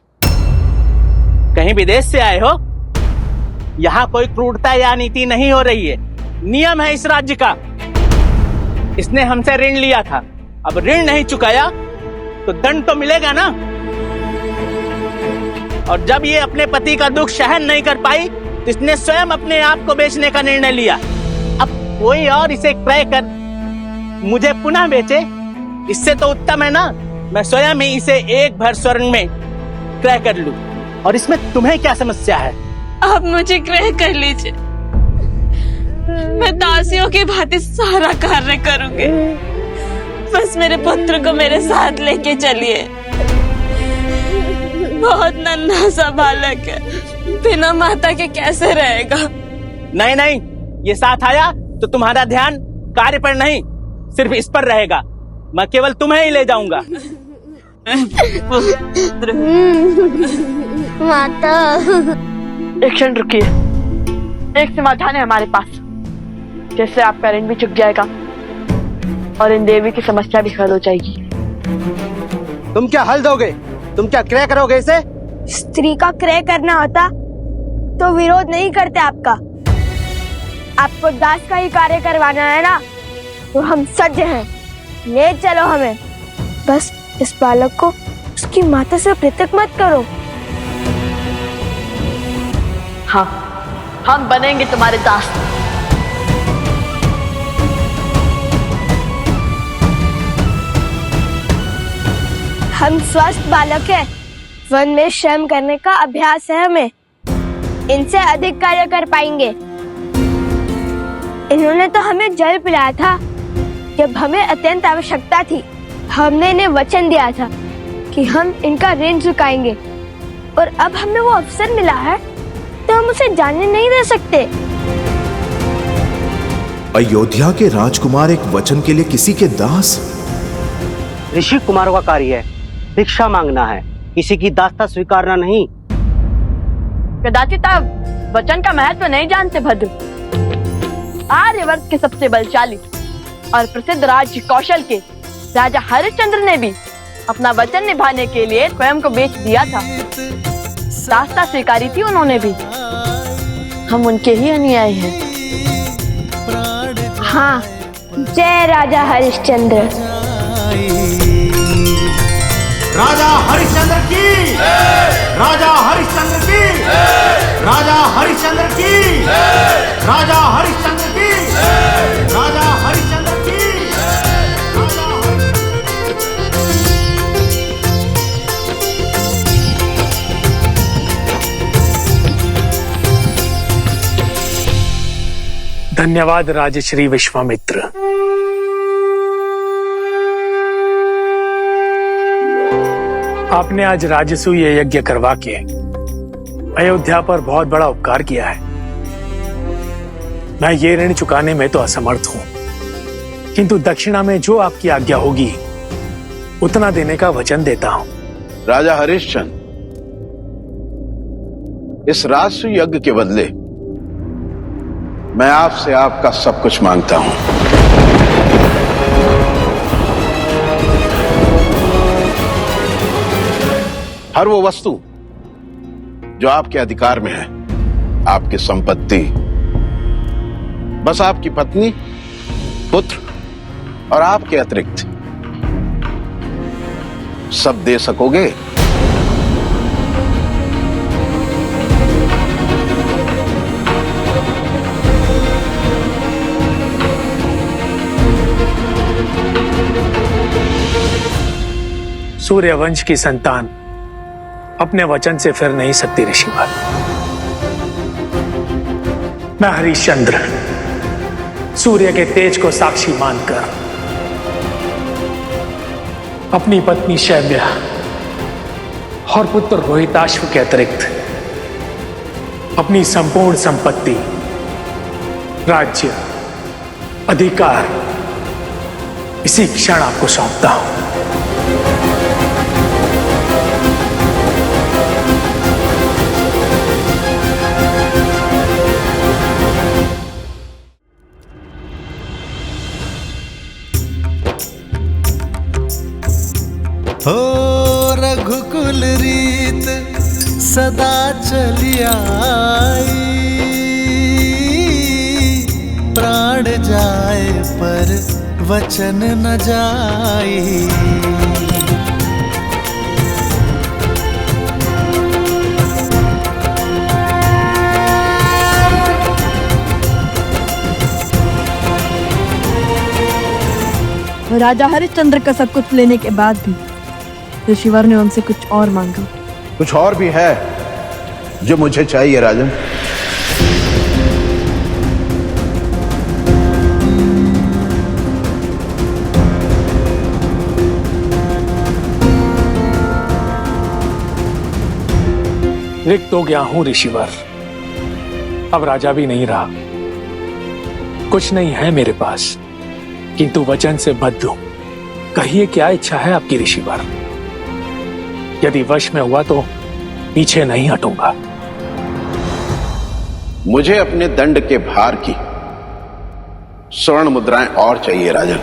कहीं विदेश से आए हो? यहाँ कोई क्रूरता या नीति नहीं हो रही है। नियम है इस राज्य का। इसने हमसे ऋण लिया था, अब ऋण नहीं चुकाया तो दंड तो मिलेगा ना। और जब ये अपने पति का दुख सहन नहीं कर पाई तो इसने स्वयं अपने आप को बेचने का निर्णय लिया। अब कोई और इसे क्रय कर मुझे पुनः बेचे, इससे तो उत्तम है ना मैं स्वयं ही इसे एक भर स्वर्ण में क्रय कर लूं। और इसमें तुम्हें क्या समस्या है? आप मुझे क्रय कर लीजिए, मैं दासियों की भांति सारा कार्य करूंगी। बस मेरे पुत्र को मेरे साथ लेके चलिए। बहुत नन्हा सा बालक है, बिना माता के कैसे रहेगा? नहीं नहीं, ये साथ आया तो तुम्हारा ध्यान कार्य पर नहीं, सिर्फ इस पर रहेगा। मैं केवल तुम्हें ही ले जाऊंगा। माता, एक क्षण रुकिए, एक समाधान है हमारे पास। जैसे आपका ऋण भी चुक जाएगा और इन देवी की समस्या भी हल हो जाएगी। तुम क्या हल दोगे? तुम क्या क्रय करोगे इसे? स्त्री का क्रय करना होता तो विरोध नहीं करते आपका। आपको दास का ही कार्य करवाना है ना, तो हम सज्ज हैं, ले चलो हमें। बस इस बालक को उसकी माता से पृथक मत करो। हाँ, हम बनेंगे तुम्हारे दास। हम स्वस्थ बालक हैं, वन में श्रम करने का अभ्यास है हमें, इनसे अधिक कार्य कर पाएंगे। इन्होंने तो हमें जल पिलाया था जब हमें अत्यंत आवश्यकता थी। हमने इन्हें वचन दिया था कि हम इनका ऋण चुकाएंगे, और अब हमें वो अवसर मिला है तो हम उसे जाने नहीं दे सकते। अयोध्या के राजकुमार एक वचन के लिए किसी के दास? ऋषि कुमारों का कार्य है भिक्षा मांगना है, किसी की दास्ता स्वीकारना नहीं। कदाचित आप वचन का महत्व नहीं जानते भद्र। आर्यवर्त के सबसे बलशाली और प्रसिद्ध राज्य कौशल के राजा हरिश्चंद्र ने भी अपना वचन निभाने के लिए स्वयं को बेच दिया था। दास्ता स्वीकारी थी उन्होंने भी। हम उनके ही अनुयायी हैं। हाँ, जय राजा हरिश्चंद्र। राजा हरिश्चंद्र की, राजा हरिश्चंद्र की, राजा हरिश्चंद्र की, राजा हरिश्चंद्र की। धन्यवाद राजश्री विश्वामित्र। आपने आज राजसूय यज्ञ करवा के अयोध्या पर बहुत बड़ा उपकार किया है। मैं ये ऋण चुकाने में तो असमर्थ हूं, किंतु दक्षिणा में जो आपकी आज्ञा होगी उतना देने का वचन देता हूं। राजा हरिश्चंद्र, इस राजसूय यज्ञ के बदले मैं आपसे आपका सब कुछ मांगता हूं। हर वो वस्तु जो आपके अधिकार में है, आपकी संपत्ति, बस आपकी पत्नी, पुत्र और आपके अतिरिक्त सब दे सकोगे? सूर्यवंश की संतान अपने वचन से फिर नहीं सकती ऋषिवर। मैं हरिश्चंद्र सूर्य के तेज को साक्षी मानकर अपनी पत्नी शैव्या और पुत्र रोहिताश्व के अतिरिक्त अपनी संपूर्ण संपत्ति, राज्य, अधिकार इसी क्षण आपको सौंपता हूं। हो रघुकुल रीत सदा चली आई, प्राण जाए पर वचन न जाई। राजा हरिश्चंद्र का सब कुछ लेने के बाद भी ऋषिवर ने उनसे कुछ और मांगा। कुछ और भी है जो मुझे चाहिए राजन। रिक्त हो गया हूं ऋषिवर, अब राजा भी नहीं रहा। कुछ नहीं है मेरे पास, किंतु वचन से बद्ध हूं। कहिए क्या इच्छा है आपकी ऋषिवर? यदि वश में हुआ तो पीछे नहीं हटूंगा। मुझे अपने दंड के भार की स्वर्ण मुद्राएं और चाहिए राजन।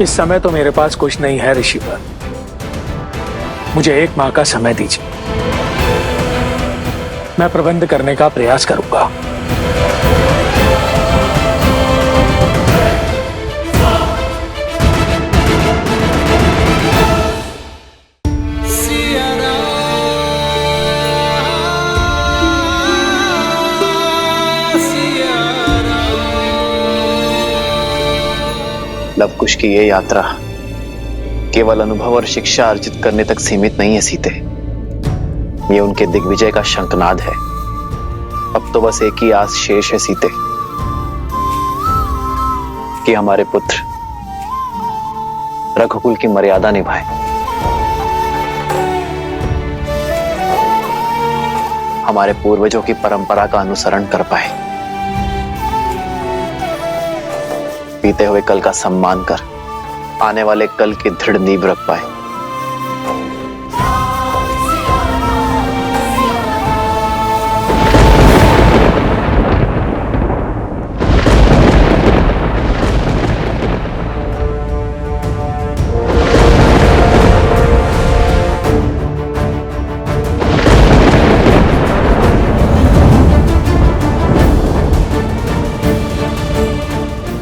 इस समय तो मेरे पास कुछ नहीं है ऋषिवर, मुझे 1 माह का समय दीजिए, मैं प्रबंध करने का प्रयास करूंगा। लवकुश की ये यात्रा केवल अनुभव और शिक्षा अर्जित करने तक सीमित नहीं है सीते, ये उनके दिग्विजय का शंखनाद है। अब तो बस एक ही आस शेष है सीते, कि हमारे पुत्र रघुकुल की मर्यादा निभाए, हमारे पूर्वजों की परंपरा का अनुसरण कर पाए, बीते हुए कल का सम्मान कर आने वाले कल की दृढ़ नींव रख पाए।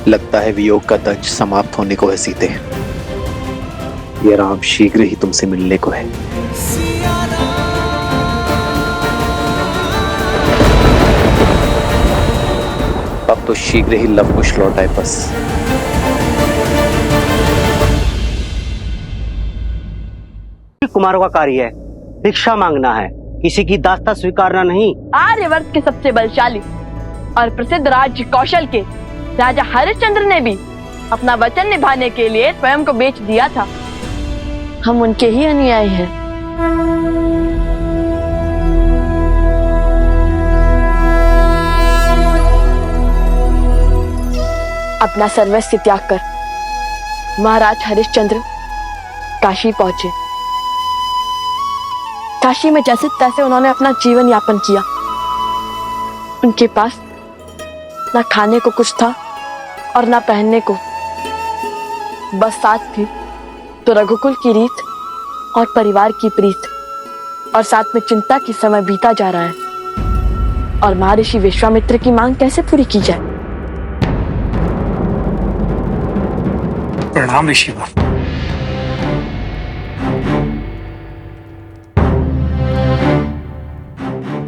लगता है वियोग का दंश समाप्त होने को है सीते, ये राम शीघ्र ही तुमसे मिलने को है। अब तो शीघ्र ही लवकुश लौट आए बस। कुमारों का कार्य है, भिक्षा मांगना है, किसी की दास्ता स्वीकारना नहीं। आर्यवर्त के सबसे बलशाली और प्रसिद्ध राज्य कौशल के राजा हरिश्चंद्र ने भी अपना वचन निभाने के लिए स्वयं को बेच दिया था। हम उनके ही अनुयायी हैं। अपना सर्वस्व त्याग कर महाराज हरिश्चंद्र काशी पहुंचे। काशी में जैसे तैसे उन्होंने अपना जीवन यापन किया। उनके पास ना खाने को कुछ था और ना पहनने को, बस साथ थी तो रघुकुल की रीत और परिवार की प्रीत, और साथ में चिंता की समय बीता जा रहा है और महर्षि विश्वामित्र की मांग कैसे पूरी की जाए। प्रणाम ऋषिवर।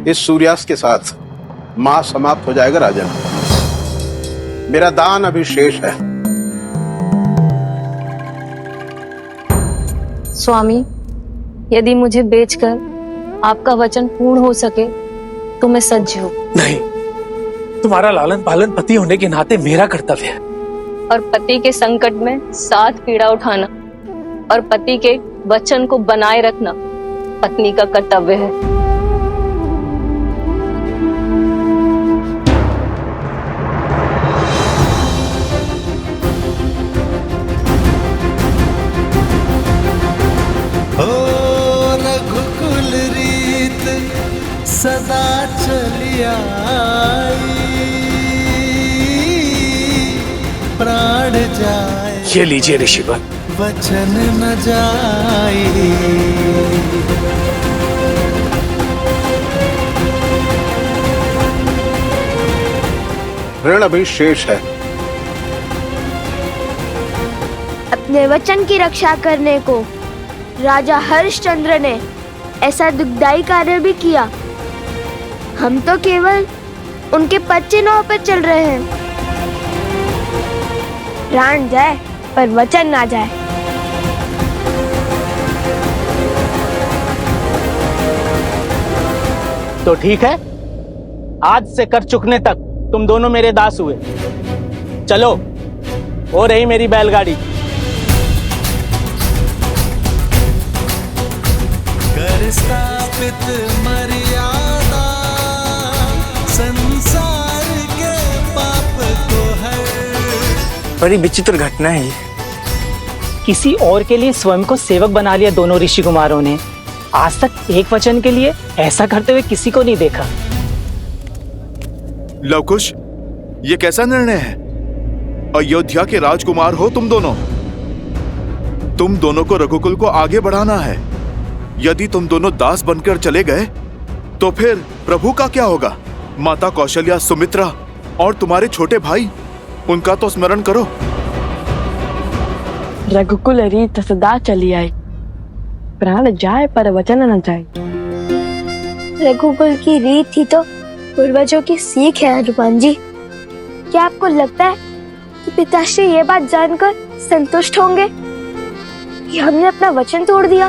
इस सूर्यास्त के साथ माह समाप्त हो जाएगा राजन। मेरा दान अभी शेष है। स्वामी, यदि मुझे बेचकर आपका वचन पूर्ण हो सके तो मैं सज्ज हूँ। नहीं, तुम्हारा लालन पालन पति होने के नाते मेरा कर्तव्य है। और पति के संकट में साथ पीड़ा उठाना और पति के वचन को बनाए रखना पत्नी का कर्तव्य है। ओ रघुकुल रीत सदा चली आई, प्राण जाए ये लीजिए ऋषिवर। वचन न जाए। ऋण अभी शेष है। अपने वचन की रक्षा करने को राजा हरिश्चंद्र ने ऐसा दुखदाई कार्य भी किया। हम तो केवल उनके पच्चे नाव पर चल रहे हैं। प्राण जाए पर वचन ना जाए। तो ठीक है, आज से कर चुकने तक तुम दोनों मेरे दास हुए। चलो, हो रही मेरी बैलगाड़ी। कर स्थापित मर्यादा, संसार के पाप को हर। बड़ी विचित्र घटना है ये। किसी और के लिए स्वयं को सेवक बना लिया दोनों ऋषि कुमारों ने। आज तक एक वचन के लिए ऐसा करते हुए किसी को नहीं देखा। लवकुश, ये कैसा निर्णय है? अयोध्या के राजकुमार हो तुम दोनों। तुम दोनों को रघुकुल को आगे बढ़ाना है। यदि तुम दोनों दास बनकर चले गए तो फिर प्रभु का क्या होगा? माता कौशल्या, सुमित्रा और तुम्हारे छोटे भाई, उनका तो स्मरण करो। रघुकुल रीत सदा चली आई, प्राण जाए पर वचन न जाए। रघुकुल की रीत ही तो पूर्वजों की सीख है हनुमान जी। क्या आपको लगता है कि पिताश्री ये बात जानकर संतुष्ट होंगे कि हमने अपना वचन तोड़ दिया?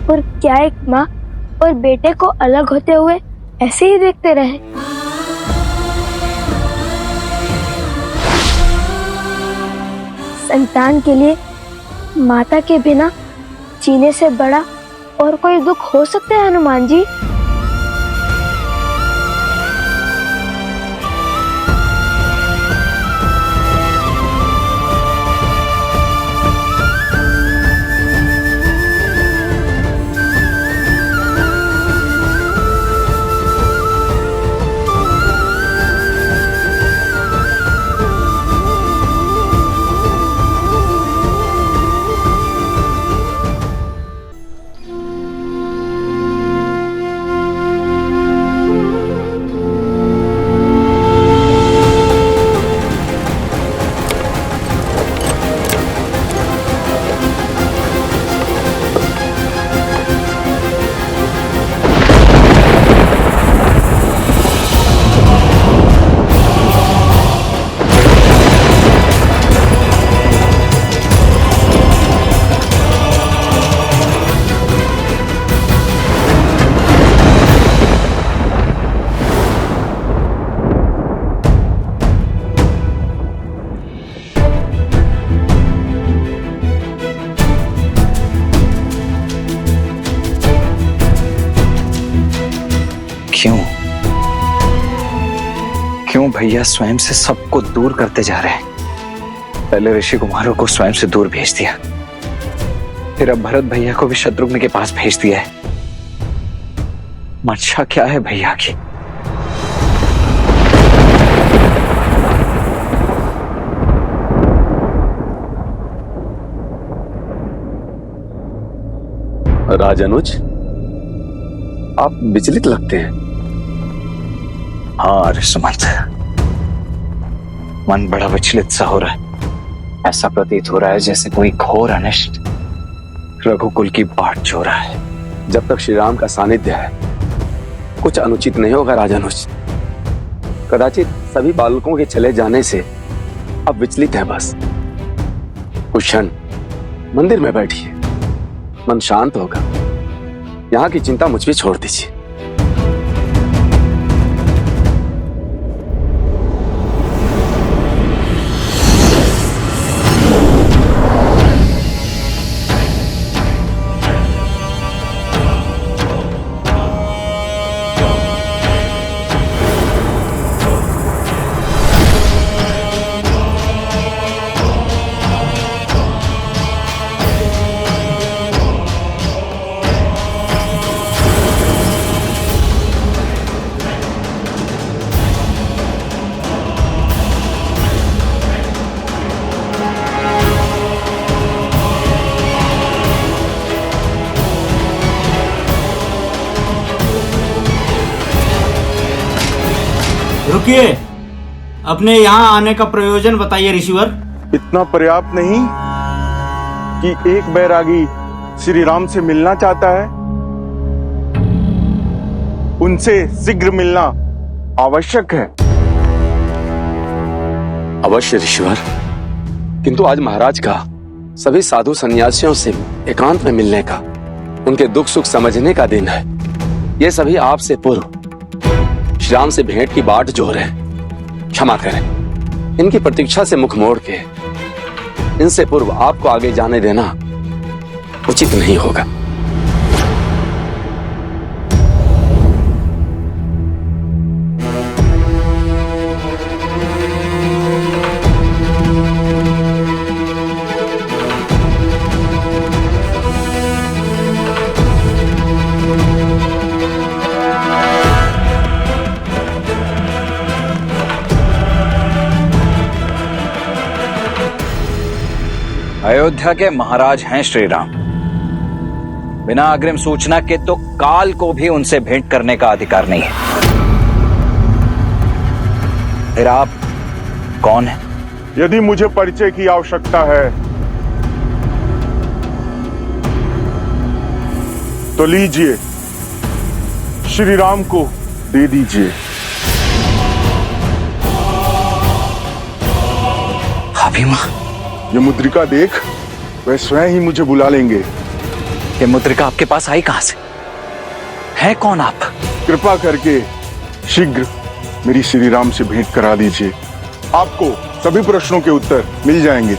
और क्या एक माँ और बेटे को अलग होते हुए ऐसे ही देखते रहे? संतान के लिए माता के बिना जीने से बड़ा और कोई दुख हो सकता है हनुमान जी? क्यों भैया स्वयं से सबको दूर करते जा रहे हैं? पहले ऋषि कुमारों को स्वयं से दूर भेज दिया, फिर अब भरत भैया को भी शत्रुघ्न के पास भेज दिया है। मंशा क्या है भैया की? राजानुज, आप विचलित लगते हैं। हाँ ऋषिमंत, मन बड़ा विचलित सा हो रहा है। ऐसा प्रतीत हो रहा है जैसे कोई घोर अनिष्ट रघुकुल की बाट जो रहा है। जब तक श्री राम का सानिध्य है, कुछ अनुचित नहीं होगा राजानुज। कदाचित सभी बालकों के चले जाने से अब विचलित है बस। कुछ क्षण मंदिर में बैठिए, मन शांत होगा। यहाँ की चिंता मुझ पे छोड़ दीजिए। रुकिए, अपने यहाँ आने का प्रयोजन बताइए ऋषिवर। इतना पर्याप्त नहीं कि एक बैरागी श्री राम से मिलना चाहता है, उनसे शीघ्र मिलना आवश्यक है। अवश्य ऋषिवर, किंतु आज महाराज का सभी साधु सन्यासियों से एकांत में मिलने का, उनके दुख सुख समझने का दिन है। ये सभी आपसे पूर्व श्री राम से भेंट की बाट जोह रहे हैं। क्षमा करें, इनकी प्रतीक्षा से मुख मोड़ के इनसे पूर्व आपको आगे जाने देना उचित नहीं होगा। अयोध्या के महाराज हैं श्री राम। बिना अग्रिम सूचना के तो काल को भी उनसे भेंट करने का अधिकार नहीं है। फिर आप कौन हैं? यदि मुझे परिचय की आवश्यकता है तो लीजिए, श्री राम को दे दीजिए। अभिमा, ये मुद्रिका देख, वह स्वयं ही मुझे बुला लेंगे। ये मुद्रिका आपके पास आई कहां से? है कौन आप? कृपा करके शीघ्र मेरी श्री राम से भेंट करा दीजिए। आपको सभी प्रश्नों के उत्तर मिल जाएंगे।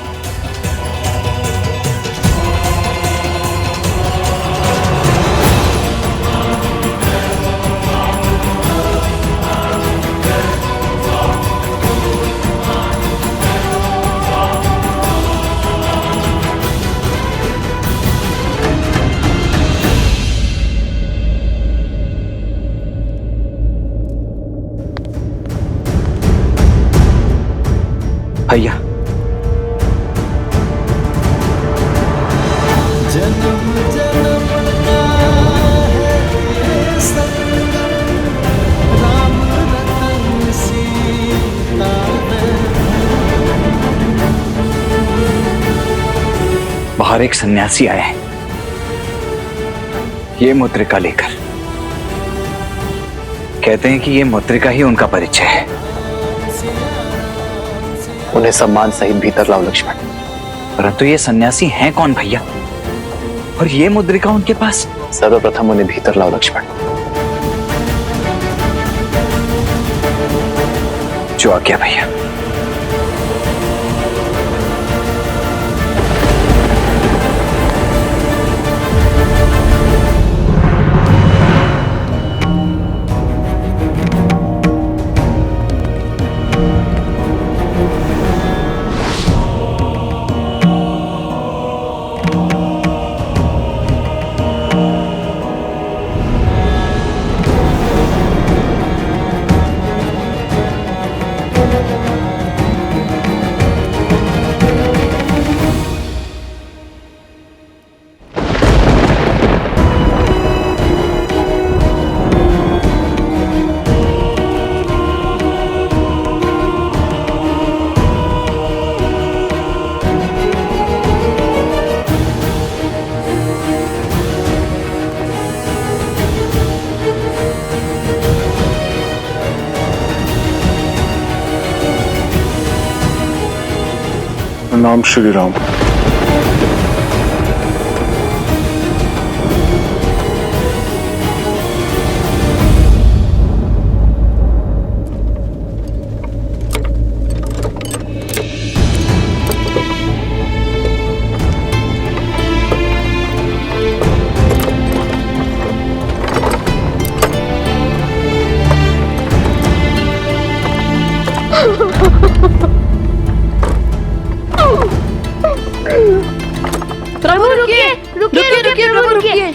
भैया, जन्म जन्म का है ये संगम, राम रतन सीता बाहर एक सन्यासी आए हैं, ये मुद्रिका लेकर। कहते हैं कि ये मुद्रिका ही उनका परिचय है। उन्हें सम्मान सहित भीतर लाओ लक्ष्मण। परंतु ये सन्यासी हैं कौन भैया? और ये मुद्रिका उनके पास? सर्वप्रथम उन्हें भीतर लाओ लक्ष्मण। जो आज्ञा भैया। प्रणाम श्री राम। प्रभु रुकिए रुकिए रुकिए प्रभु रुकिए।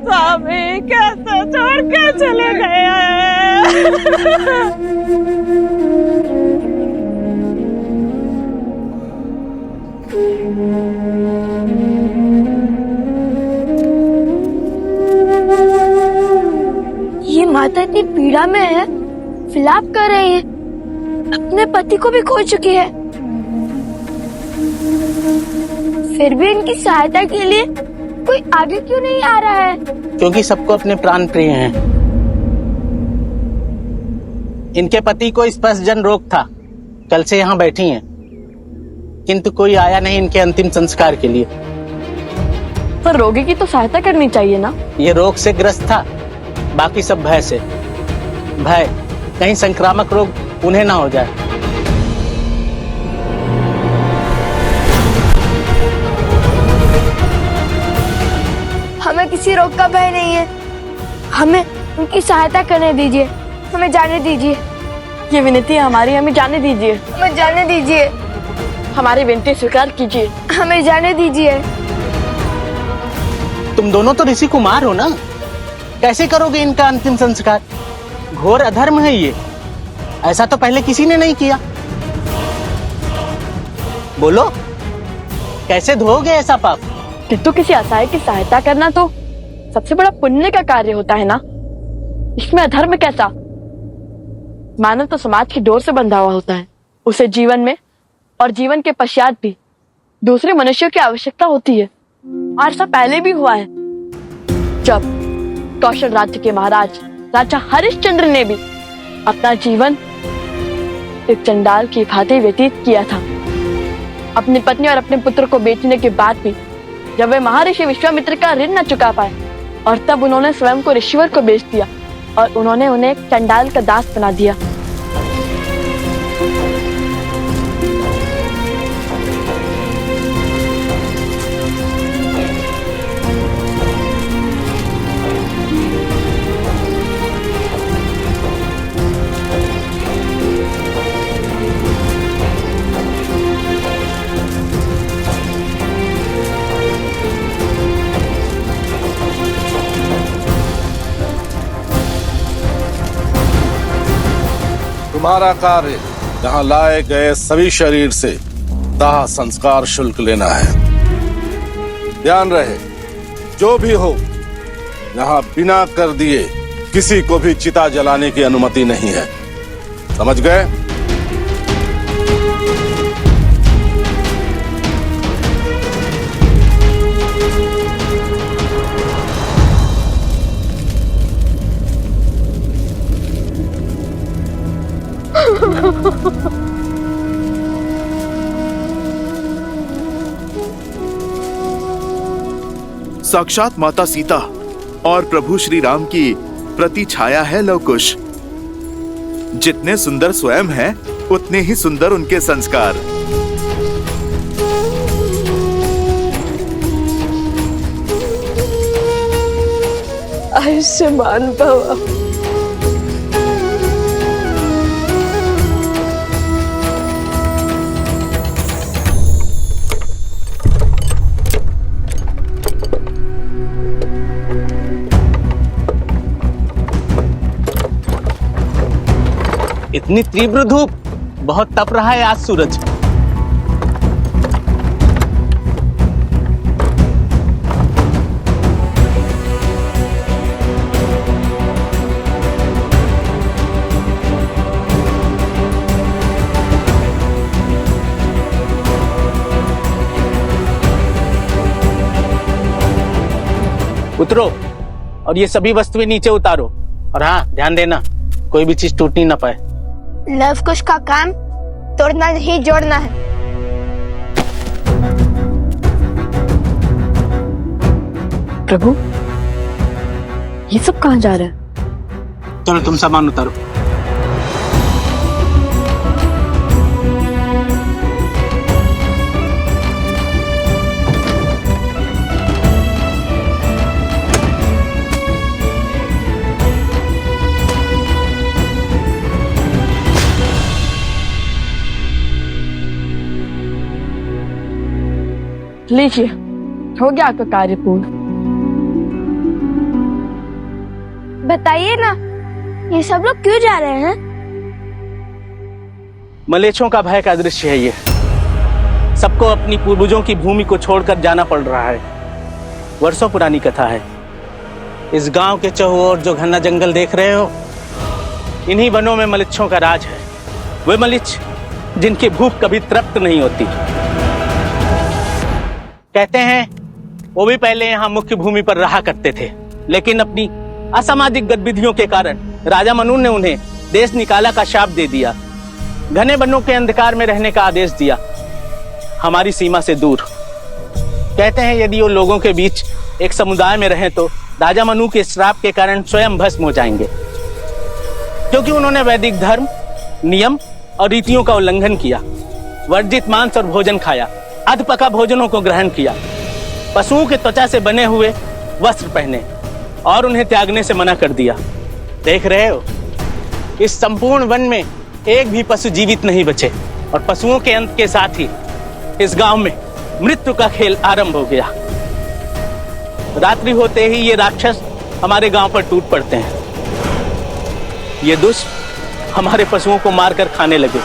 स्वामी कैसे छोड़ के चले गए ये माता इतनी पीड़ा में है, विलाप कर रही है, अपने पति को भी खो चुकी है, फिर भी इनकी सहायता के लिए कोई आगे क्यों नहीं आ रहा है? क्योंकि सबको अपने प्राण प्रिय हैं। इनके पति को स्पर्शजन रोग था, कल से यहाँ बैठी हैं, किंतु कोई आया नहीं इनके अंतिम संस्कार के लिए। पर रोगी की तो सहायता करनी चाहिए ना। ये रोग से ग्रस्त था, बाकी सब भय से। भय कहीं संक्रामक रोग उन्हें ना हो जाए। हमें किसी रोग का भय नहीं है, हमें उनकी सहायता करने दीजिए, हमें जाने दीजिए। ये विनती है हमारी, हमें जाने दीजिए। हमें जाने दीजिए। हमारी विनती स्वीकार कीजिए। हमें जाने दीजिए। तुम दोनों तो ऋषि कुमार हो ना, कैसे करोगे इनका अंतिम संस्कार? घोर अधर्म है ये, ऐसा तो पहले किसी ने नहीं किया। बोलो कैसे धोओगे ऐसा पाप? किंतु किसी असहाय की सहायता करना तो सबसे बड़ा पुण्य का कार्य होता है ना, इसमें अधर्म कैसा? मानव तो समाज की डोर से बंधा हुआ होता है, उसे जीवन में और जीवन के पश्चात भी दूसरे मनुष्यों की आवश्यकता होती है। और ऐसा पहले भी हुआ है, जब कौशल राज्य के महाराज राजा हरिश्चंद्र ने भी अपना जीवन एक चंडाल की भांति व्यतीत किया था। अपनी पत्नी और अपने पुत्र को बेचने के बाद भी जब वे महर्षि विश्वामित्र का ऋण न चुका पाए, और तब उन्होंने स्वयं को ऋषिवर को बेच दिया और उन्होंने उन्हें एक चंडाल का दास बना दिया। तुम्हारा कार्य यहाँ लाए गए सभी शरीर से दाह संस्कार शुल्क लेना है। ध्यान रहे, जो भी हो यहाँ बिना कर दिए किसी को भी चिता जलाने की अनुमति नहीं है, समझ गए? साक्षात माता सीता और प्रभु श्री राम की प्रति छाया है लव कुश। जितने सुंदर स्वयं हैं, उतने ही सुंदर उनके संस्कार। आयुष्मान भव। इतनी तीव्र धूप, बहुत तप रहा है आज सूरज। उतरो और ये सभी वस्तुएं नीचे उतारो। और हाँ, ध्यान देना कोई भी चीज टूटनी ना पाए। लव कुश का काम तोड़ना नहीं जोड़ना है। प्रभु, ये सब कहाँ जा रहा है? चलो तुम सामान उतारो। लीजिए, हो गया आपका कार्य पूर्ण। बताइए ना, ये सब लोग क्यों जा रहे हैं? मलेच्छों का भय का दृश्य है ये। सबको अपनी पूर्वजों की भूमि को छोड़कर जाना पड़ रहा है। वर्षों पुरानी कथा है। इस गांव के चहुओर जो घना जंगल देख रहे हो, इन्हीं वनों में मलेच्छों का राज है। वे मलिच्छ जिनकी भूख कभी तृप्त नहीं होती। कहते हैं वो भी पहले यहाँ मुख्य भूमि पर रहा करते थे, लेकिन अपनी असामाजिक गतिविधियों के कारण राजा मनू ने उन्हें देश निकाला का शाप दे दिया। घने वनों के अंधकार में रहने का आदेश दिया, हमारी सीमा से दूर। कहते हैं यदि वो लोगों के बीच एक समुदाय में रहें तो राजा मनू के श्राप के कारण स्वयं भस्म हो जाएंगे, क्योंकि उन्होंने वैदिक धर्म, नियम और रीतियों का उल्लंघन किया, वर्जित मांस और भोजन खाया, अधपका भोजनों को ग्रहण किया, पशुओं के त्वचा से बने हुए वस्त्र पहने और उन्हें त्यागने से मना कर दिया। देख रहे हो, इस संपूर्ण वन में एक भी पशु जीवित नहीं बचे और पशुओं के अंत के साथ ही इस गांव में मृत्यु का खेल आरंभ हो गया। रात्रि होते ही ये राक्षस हमारे गांव पर टूट पड़ते हैं। ये दुष्ट हमारे पशुओं को मारकर खाने लगे,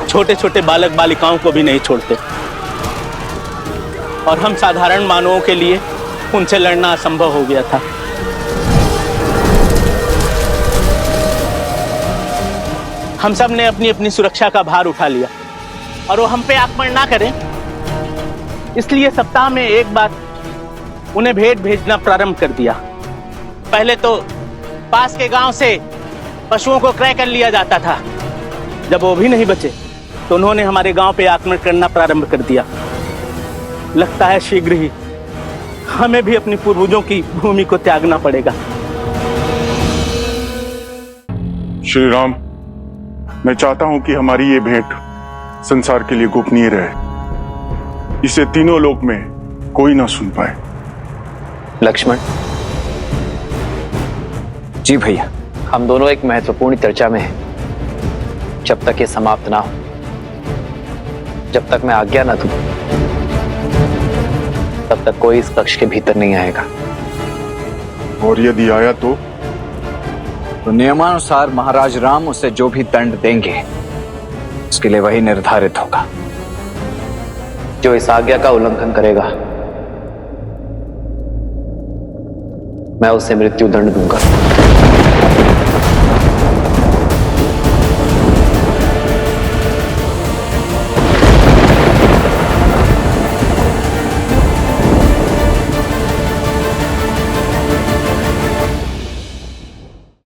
छोटे छोटे बालक बालिकाओं को भी नहीं छोड़ते, और हम साधारण मानवों के लिए उनसे लड़ना असंभव हो गया था। हम सब ने अपनी अपनी सुरक्षा का भार उठा लिया और वो हम पे आक्रमण ना करें, इसलिए सप्ताह में एक बार उन्हें भेंट भेजना प्रारंभ कर दिया। पहले तो पास के गांव से पशुओं को क्रय कर लिया जाता था। जब वो भी नहीं बचे तो उन्होंने हमारे गांव पे आक्रमण करना प्रारंभ कर दिया। लगता है शीघ्र ही हमें भी अपनी पूर्वजों की भूमि को त्यागना पड़ेगा। श्री राम, मैं चाहता हूं कि हमारी ये भेंट संसार के लिए गोपनीय रहे, इसे तीनों लोक में कोई ना सुन पाए। लक्ष्मण जी भैया, हम दोनों एक महत्वपूर्ण चर्चा में हैं। जब तक ये समाप्त ना हो, जब तक मैं आज्ञा ना दूं, तब तक कोई इस कक्ष के भीतर नहीं आएगा। और यदि आया तो नियमानुसार महाराज राम उसे जो भी दंड देंगे उसके लिए वही निर्धारित होगा। जो इस आज्ञा का उल्लंघन करेगा, मैं उसे मृत्यु दंड दूंगा।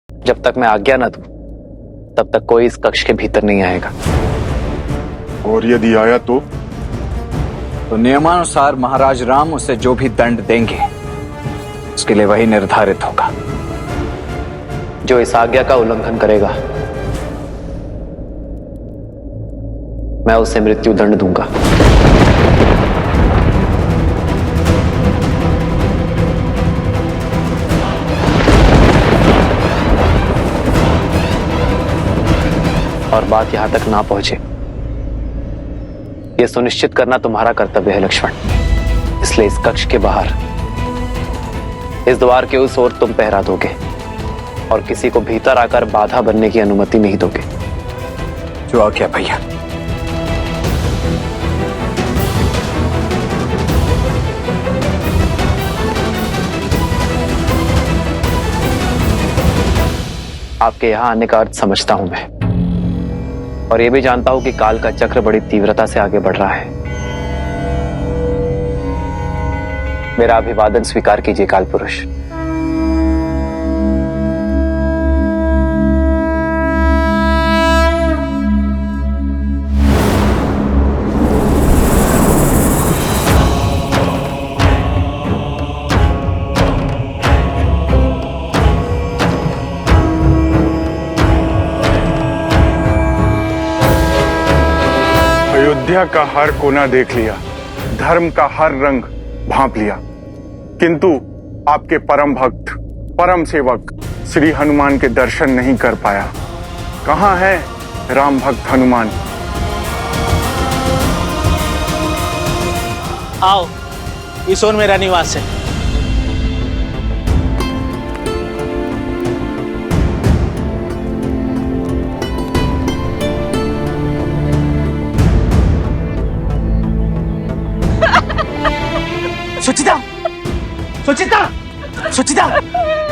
जब तक मैं आज्ञा न दूं, तब तक कोई इस कक्ष के भीतर नहीं आएगा। और यदि आया तो नियमानुसार महाराज राम उसे जो भी दंड देंगे उसके लिए वही निर्धारित होगा। जो इस आज्ञा का उल्लंघन करेगा, मैं उसे मृत्यु दंड दूंगा। और बात यहां तक ना पहुंचे, यह सुनिश्चित करना तुम्हारा कर्तव्य है लक्ष्मण। इसलिए इस कक्ष के बाहर, इस द्वार के उस ओर तुम पहरा दोगे और किसी को भीतर आकर बाधा बनने की अनुमति नहीं दोगे। जो आज्ञा भैया। आपके यहां आने का अर्थ समझता हूं मैं, और यह भी जानता हूं कि काल का चक्र बड़ी तीव्रता से आगे बढ़ रहा है। मेरा अभिवादन स्वीकार कीजिए काल पुरुष। अयोध्या का हर कोना देख लिया, धर्म का हर रंग भांप लिया, किंतु आपके परम भक्त, परम सेवक श्री हनुमान के दर्शन नहीं कर पाया। कहाँ है राम भक्त हनुमान? आओ, इस ओर मेरा निवास है। सुचिता, सुचिता, सुचिता,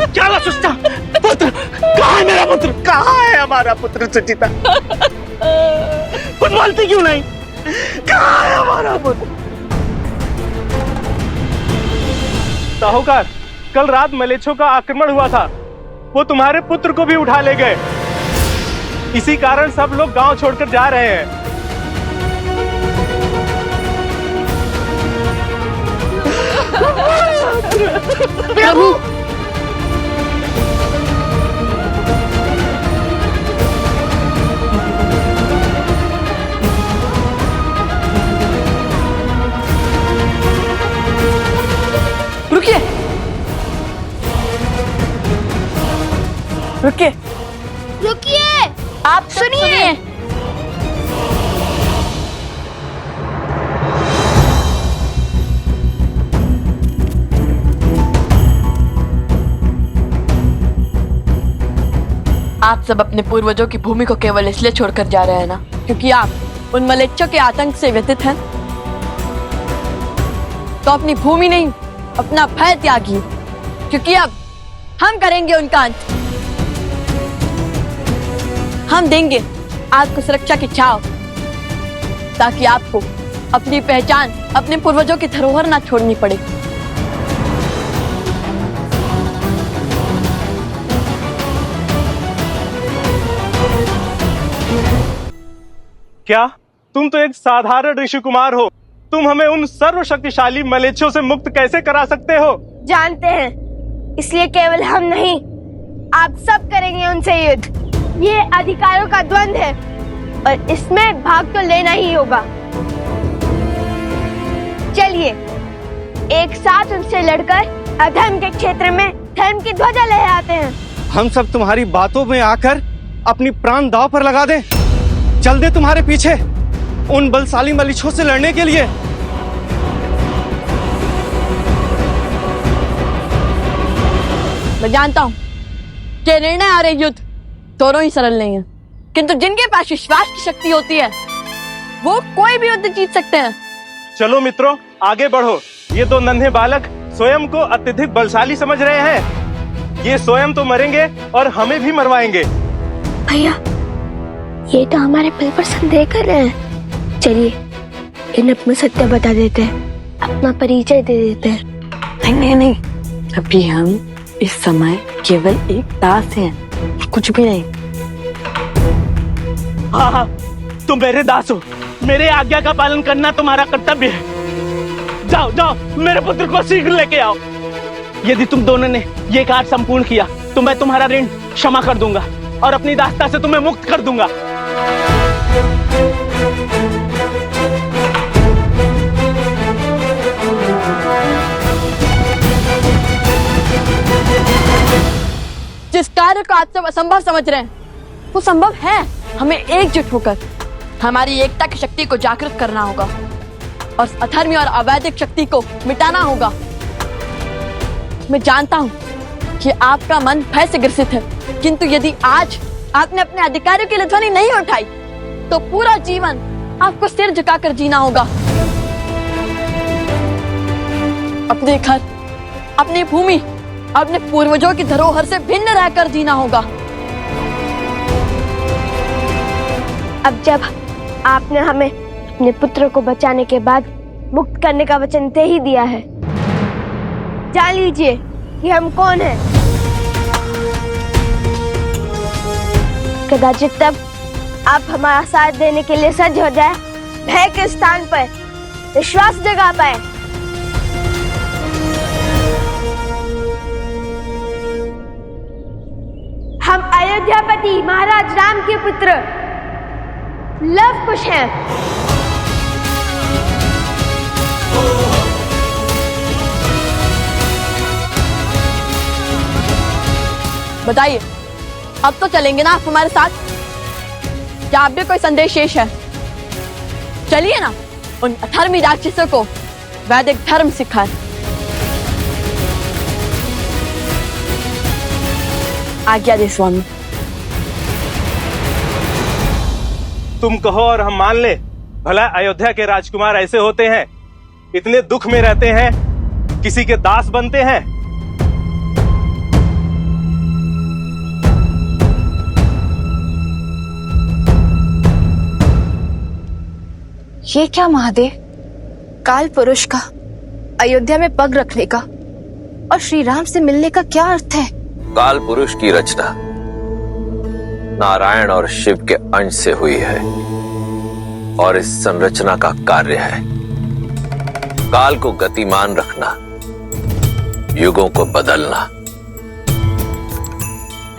क्या हुआ सुचिता? पुत्र, कहाँ है मेरा पुत्र? कहाँ है हमारा पुत्र सुचिता? कुछ बोलती क्यों नहीं? कहाँ है हमारा पुत्र? साहूकार, कल रात मलेच्छों का आक्रमण हुआ था, वो तुम्हारे पुत्र को भी उठा ले गए। इसी कारण सब लोग गांव छोड़कर जा रहे हैं। प्रभु, रुकिए, रुकिए, रुकिए, आप सुनिए। आप सब अपने पूर्वजों की भूमि को केवल इसलिए छोड़कर जा रहे हैं ना क्योंकि आप उन मलेच्छों के आतंक से व्यथित हैं? तो अपनी भूमि नहीं, अपना भय त्यागिए, क्योंकि अब हम करेंगे उनका अंत। हम देंगे आपको सुरक्षा की छाव, ताकि आपको अपनी पहचान, अपने पूर्वजों की धरोहर ना छोड़नी पड़े। क्या तुम तो एक साधारण ऋषि कुमार हो? तुम हमें उन सर्वशक्तिशाली मलेच्छों से मुक्त कैसे करा सकते हो? जानते हैं, इसलिए केवल हम नहीं, आप सब करेंगे उनसे युद्ध। ये अधिकारों का द्वंद है और इसमें भाग तो लेना ही होगा। चलिए, एक साथ उनसे लड़कर अधर्म के क्षेत्र में धर्म की ध्वजा लहराते हैं। हम सब तुम्हारी बातों में आकर अपनी प्राण दांव पर लगा दें। चल दे तुम्हारे पीछे उन बलशाली मलेच्छों से लड़ने के लिए। मैं जानता हूँ कि निर्णय और युद्ध दोनों ही सरल नहीं है, किंतु जिनके पास विश्वास की शक्ति होती है वो कोई भी युद्ध जीत सकते हैं। चलो मित्रों, आगे बढ़ो। ये दो नन्हे बालक स्वयं को अत्यधिक बलशाली समझ रहे हैं। ये स्वयं तो मरेंगे और हमें भी मरवाएंगे। भैया, ये तो हमारे पल पर संदेह कर रहे हैं। चलिए, इन्हें अपना सत्य बता देते हैं, अपना परिचय दे देते हैं। नहीं नहीं नहीं, अभी हम इस समय केवल एक दास हैं, कुछ भी नहीं। हाँ हाँ, तुम मेरे दास हो, मेरे आज्ञा का पालन करना तुम्हारा कर्तव्य है। जाओ जाओ, मेरे पुत्र को शीघ्र लेके आओ। यदि तुम दोनों ने ये कार्य संपूर्ण किया तो मैं तुम्हारा ऋण क्षमा कर दूंगा और अपनी दासता से तुम्हें मुक्त कर दूंगा। जिस कार्य को आप सब असंभव समझ रहे हैं वो संभव है। हमें एकजुट होकर हमारी एकता की शक्ति को जागृत करना होगा और अधर्मी और अवैधिक शक्ति को मिटाना होगा। मैं जानता हूँ कि आपका मन भय से ग्रसित है, किंतु यदि आज आपने अपने अधिकारियों के लिए ध्वनि नहीं उठाई तो पूरा जीवन आपको सिर झुकाकर जीना होगा। अपने घर, अपनी भूमि, अपने पूर्वजों की धरोहर से भिन्न रहकर जीना होगा। अब जब आपने हमें अपने पुत्र को बचाने के बाद मुक्त करने का वचन दे ही दिया है, जान लीजिए कि हम कौन हैं। कदाचित तब आप हमारा साथ देने के लिए सज्ज हो जाए, भय के स्थान पर विश्वास जगा पाए। हम अयोध्यापति महाराज राम के पुत्र लव कुश हैं। बताइए, अब तो चलेंगे ना आप हमारे साथ? क्या आप भी कोई संदेश शेष है? चलिए ना, उन अधर्मी राक्षसों को वैदिक धर्म सिखाएं। आज्ञा दे स्वामी। तुम कहो और हम मान ले। भला अयोध्या के राजकुमार ऐसे होते हैं? इतने दुख में रहते हैं, किसी के दास बनते हैं? ये क्या महादेव, काल पुरुष का अयोध्या में पग रखने का और श्री राम से मिलने का क्या अर्थ है? काल पुरुष की रचना नारायण और शिव के अंश से हुई है और इस संरचना का कार्य है काल को गतिमान रखना, युगों को बदलना।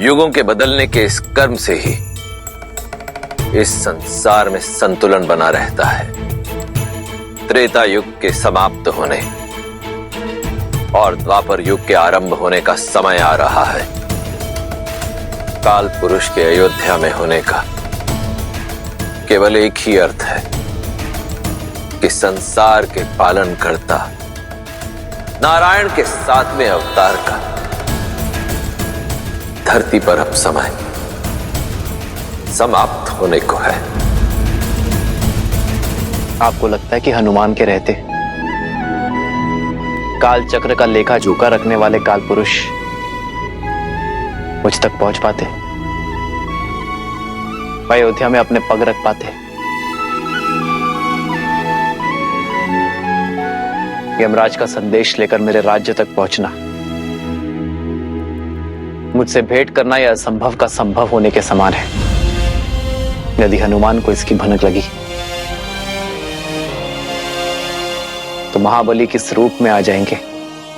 युगों के बदलने के इस कर्म से ही इस संसार में संतुलन बना रहता है। त्रेता युग के समाप्त होने और द्वापर युग के आरंभ होने का समय आ रहा है। काल पुरुष के अयोध्या में होने का केवल एक ही अर्थ है कि संसार के पालन करता नारायण के 7वें अवतार का धरती पर अब समय समाप्त होने को है। आपको लगता है कि हनुमान के रहते काल चक्र का लेखा जोखा रखने वाले काल पुरुष मुझ तक पहुंच पाते, अयोध्या में अपने पग रख पाते? यमराज का संदेश लेकर मेरे राज्य तक पहुंचना, मुझसे भेंट करना यह असंभव का संभव होने के समान है। यदि हनुमान को इसकी भनक लगी तो महाबली किस रूप में आ जाएंगे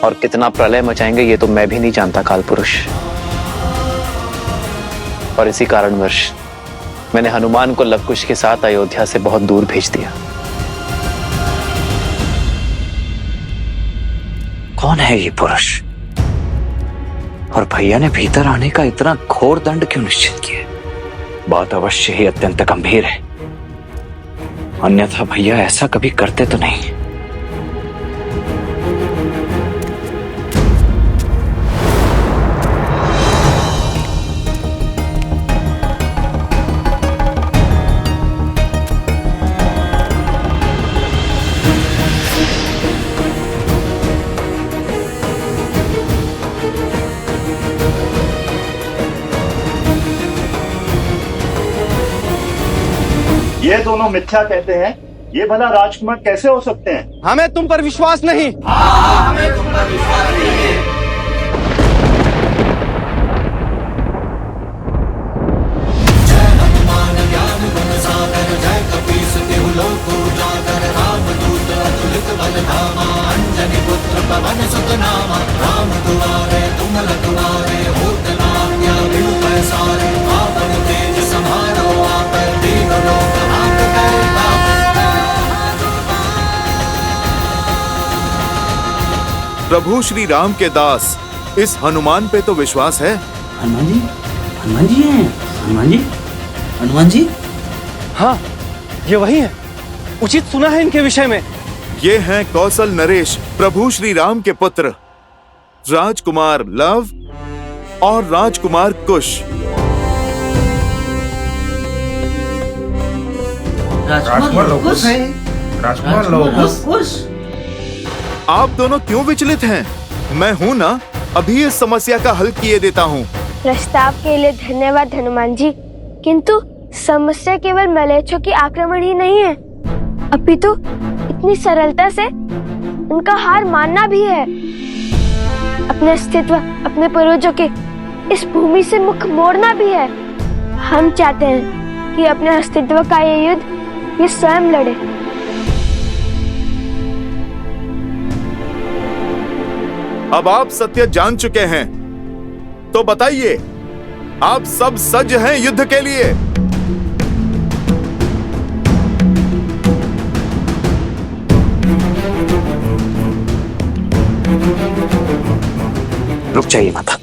और कितना प्रलय मचाएंगे ये तो मैं भी नहीं जानता काल पुरुष। और इसी कारणवश मैंने हनुमान को लवकुश के साथ अयोध्या से बहुत दूर भेज दिया। कौन है ये पुरुष और भैया ने भीतर आने का इतना घोर दंड क्यों निश्चित किया? बात अवश्य ही अत्यंत गंभीर है, अन्यथा भैया ऐसा कभी करते तो नहीं। ये दोनों मिथ्या कहते हैं, ये भला राजकुमार कैसे हो सकते हैं? हमें तुम पर विश्वास नहीं। हमें तुम पर विश्वास नहीं है। जय हनुमान ज्ञान गुण सागर, जय कपीस तिहु लोक उजागर, रामदूत अतुलित बल धामा, अंजनी पुत्र पवन सुत नामा, राम दुआरे तुम रखवारे, होत न आज्ञा बिनु पैसारे, आपन तेज समारो आपै, दीन लोक प्रभु श्री राम के दास इस हनुमान पे तो विश्वास है। हनुमान जी, हनुमान जी हैं, हनुमान जी, हनुमान जी। हाँ, ये वही है। उचित सुना है इनके विषय में। ये हैं कौशल नरेश, प्रभु श्री राम के पुत्र, राजकुमार लव और राजकुमार कुश। राजकुमार लवकुश, राजकुमार लवकुश। आप दोनों क्यों विचलित हैं? मैं हूं ना, अभी इस समस्या का हल किए देता हूं। प्रस्ताव के लिए धन्यवाद हनुमान जी, किंतु समस्या केवल मलेच्छों की आक्रमण ही नहीं है, अपितु इतनी सरलता से उनका हार मानना भी है। अपने अस्तित्व, अपने पूर्वजों के इस भूमि से मुख मोड़ना भी है। हम चाहते हैं कि अपने अस्तित्व का ये युद्ध ये स्वयं लड़े। अब आप सत्य जान चुके हैं, तो बताइए, आप सब सज्ज हैं युद्ध के लिए? रुक जाइए माता।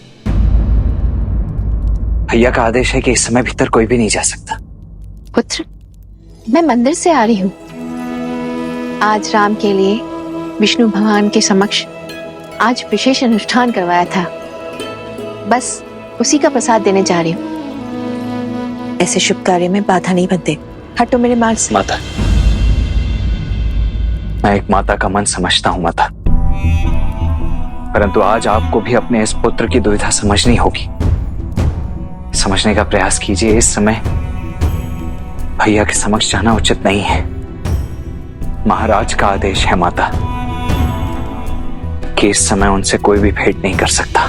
भैया का आदेश है कि इस समय भीतर कोई भी नहीं जा सकता। पुत्र, मैं मंदिर से आ रही हूँ। आज राम के लिए विष्णु भगवान के समक्ष आज विशेष अनुष्ठान करवाया था, बस उसी का प्रसाद देने जा रही हूँ। ऐसे शुभ कार्य में बाधा नहीं बनते। हटो मेरे मार्ग से। माता, मैं एक माता का मन समझता हूँ माता, परंतु आज आपको भी अपने इस पुत्र की दुविधा समझनी होगी। समझने का प्रयास कीजिए। इस समय भैया के समक्ष जाना उचित नहीं है। महाराज का आदेश है माता कि इस समय उनसे कोई भी भेंट नहीं कर सकता।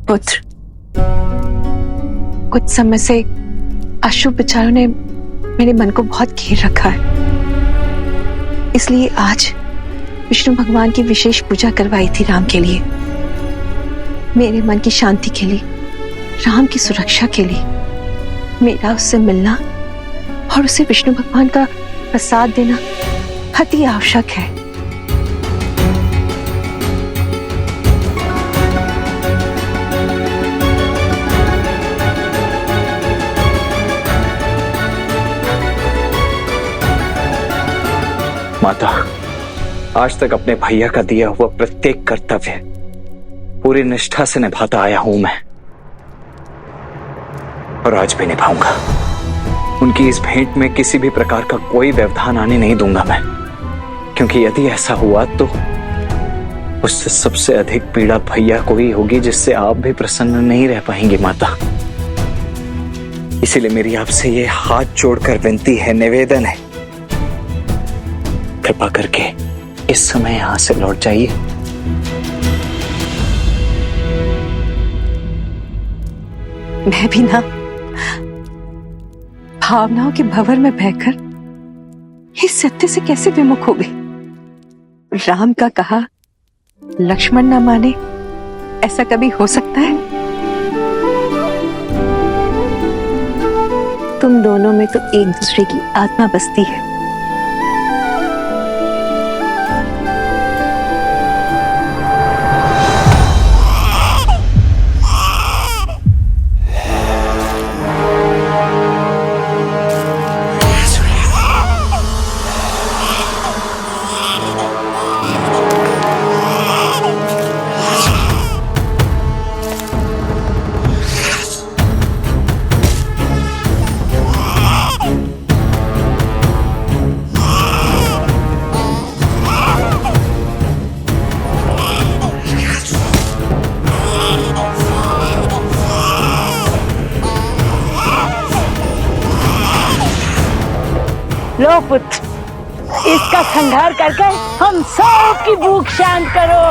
पुत्र, कुछ समय से अशुभ विचारों ने मेरे मन को बहुत घेर रखा है, इसलिए आज विष्णु भगवान की विशेष पूजा करवाई थी राम के लिए, मेरे मन की शांति के लिए, राम की सुरक्षा के लिए। मेरा उससे मिलना और उसे विष्णु भगवान का प्रसाद देना अति आवश्यक है। माता, आज तक अपने भैया का दिया हुआ प्रत्येक कर्तव्य पूरी निष्ठा से निभाता आया हूं मैं, और आज भी निभाऊंगा। उनकी इस भेंट में किसी भी प्रकार का कोई व्यवधान आने नहीं दूंगा मैं, क्योंकि यदि ऐसा हुआ तो उससे सबसे अधिक पीड़ा भैया को ही होगी, जिससे आप भी प्रसन्न नहीं रह पाएंगे माता। इसीलिए मेरी आपसे ये हाथ जोड़कर विनती है, निवेदन है, कृपा करके इस समय यहां से लौट जाइए। मैं भी ना भावनाओं के भंवर में बहकर इस सत्य से कैसे विमुख हो गई। राम का कहा लक्ष्मण न माने, ऐसा कभी हो सकता है? तुम दोनों में तो एक दूसरे की आत्मा बसती है। लो पुत्र, इसका संहार करके हम सब की भूख शांत करो।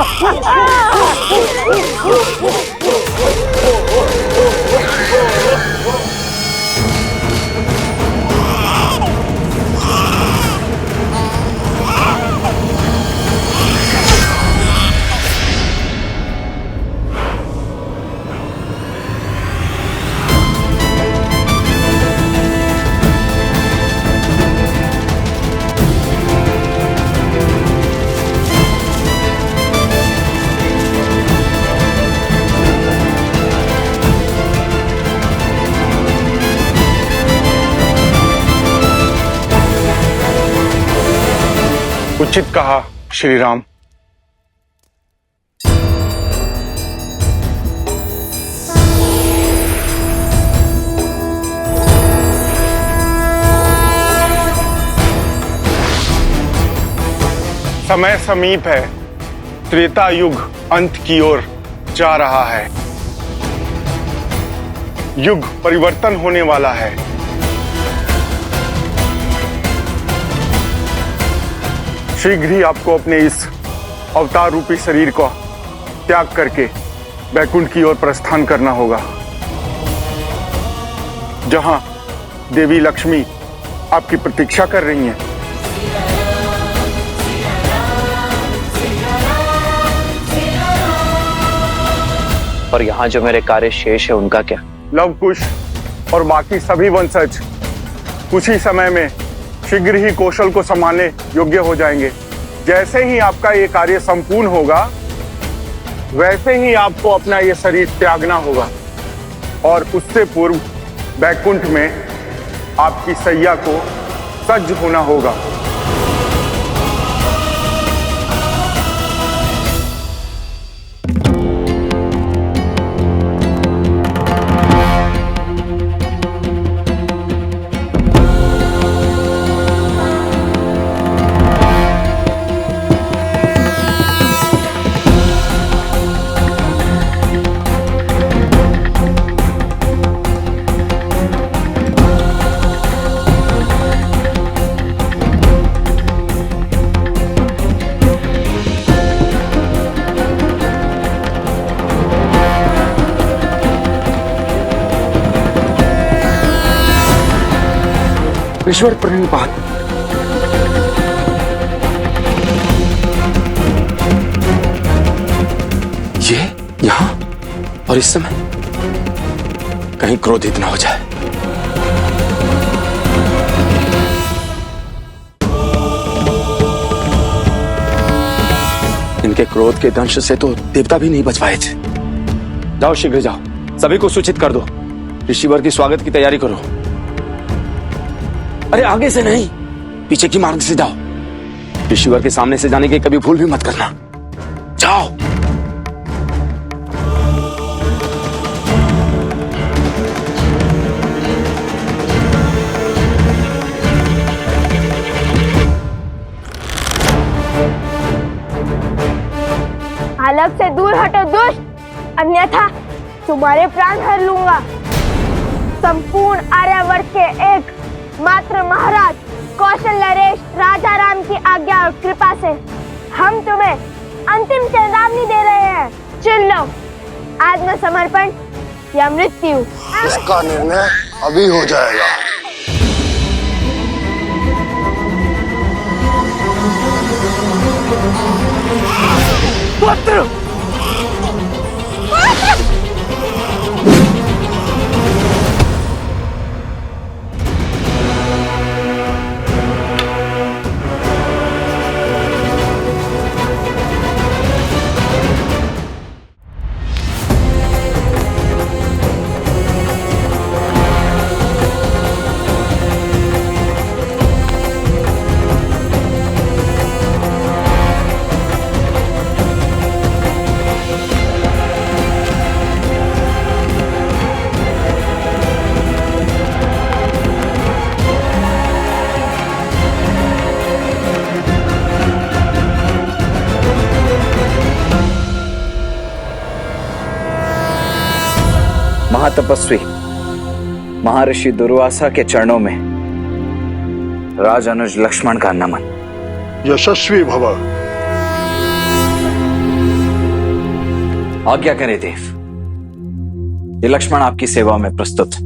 उचित कहा श्री राम। समय समीप है, त्रेता युग अंत की ओर जा रहा है। युग परिवर्तन होने वाला है। शीघ्र ही आपको अपने इस अवतार रूपी शरीर को त्याग करके बैकुंठ की ओर प्रस्थान करना होगा, जहां देवी लक्ष्मी आपकी प्रतीक्षा कर रही हैं। और यहाँ जो मेरे कार्य शेष है उनका क्या? लवकुश और बाकी सभी वंशज कुछ ही समय में शीघ्र ही कौशल को संभालने योग्य हो जाएंगे। जैसे ही आपका ये कार्य संपूर्ण होगा, वैसे ही आपको अपना ये शरीर त्यागना होगा और उससे पूर्व बैकुंठ में आपकी सैया को सज्ज होना होगा। ईश्वर प्रणिपात। ये यहाँ और इस समय कहीं क्रोधित ना हो जाए। इनके क्रोध के दंश से तो देवता भी नहीं बच पाए थे। जाओ, शीघ्र जाओ, सभी को सूचित कर दो, ऋषिवर की स्वागत की तैयारी करो। अरे आगे से नहीं, पीछे की मार्ग से जाओ। ऋषिवर के सामने से जाने की कभी भूल भी मत करना। जाओ। अलग से दूर हटो दुष्ट, अन्यथा तुम्हारे प्राण हर लूंगा। संपूर्ण आर्यावर्त के एक मात्र महाराज कौशल नरेश राजा राम की आज्ञा और कृपा से हम तुम्हें अंतिम चेतावनी दे रहे हैं। चुन लो, आत्मसमर्पण या मृत्यु। इसका निर्णय अभी हो जाएगा। पुत्र! महातपस्वी महर्षि दुर्वासा के चरणों में राज अनुज लक्ष्मण का नमन। यशस्वी भव। आज्ञा करें देव, ये लक्ष्मण आपकी सेवा में प्रस्तुत।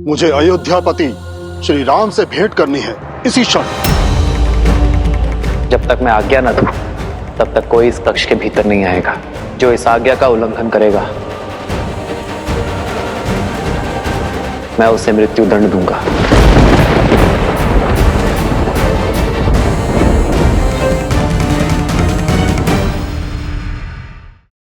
मुझे अयोध्यापति श्री राम से भेंट करनी है इसी क्षण। जब तक मैं आज्ञा न दूं, तब तक कोई इस कक्ष के भीतर नहीं आएगा। जो इस आज्ञा का उल्लंघन करेगा, मैं उसे मृत्यु दंड दूंगा।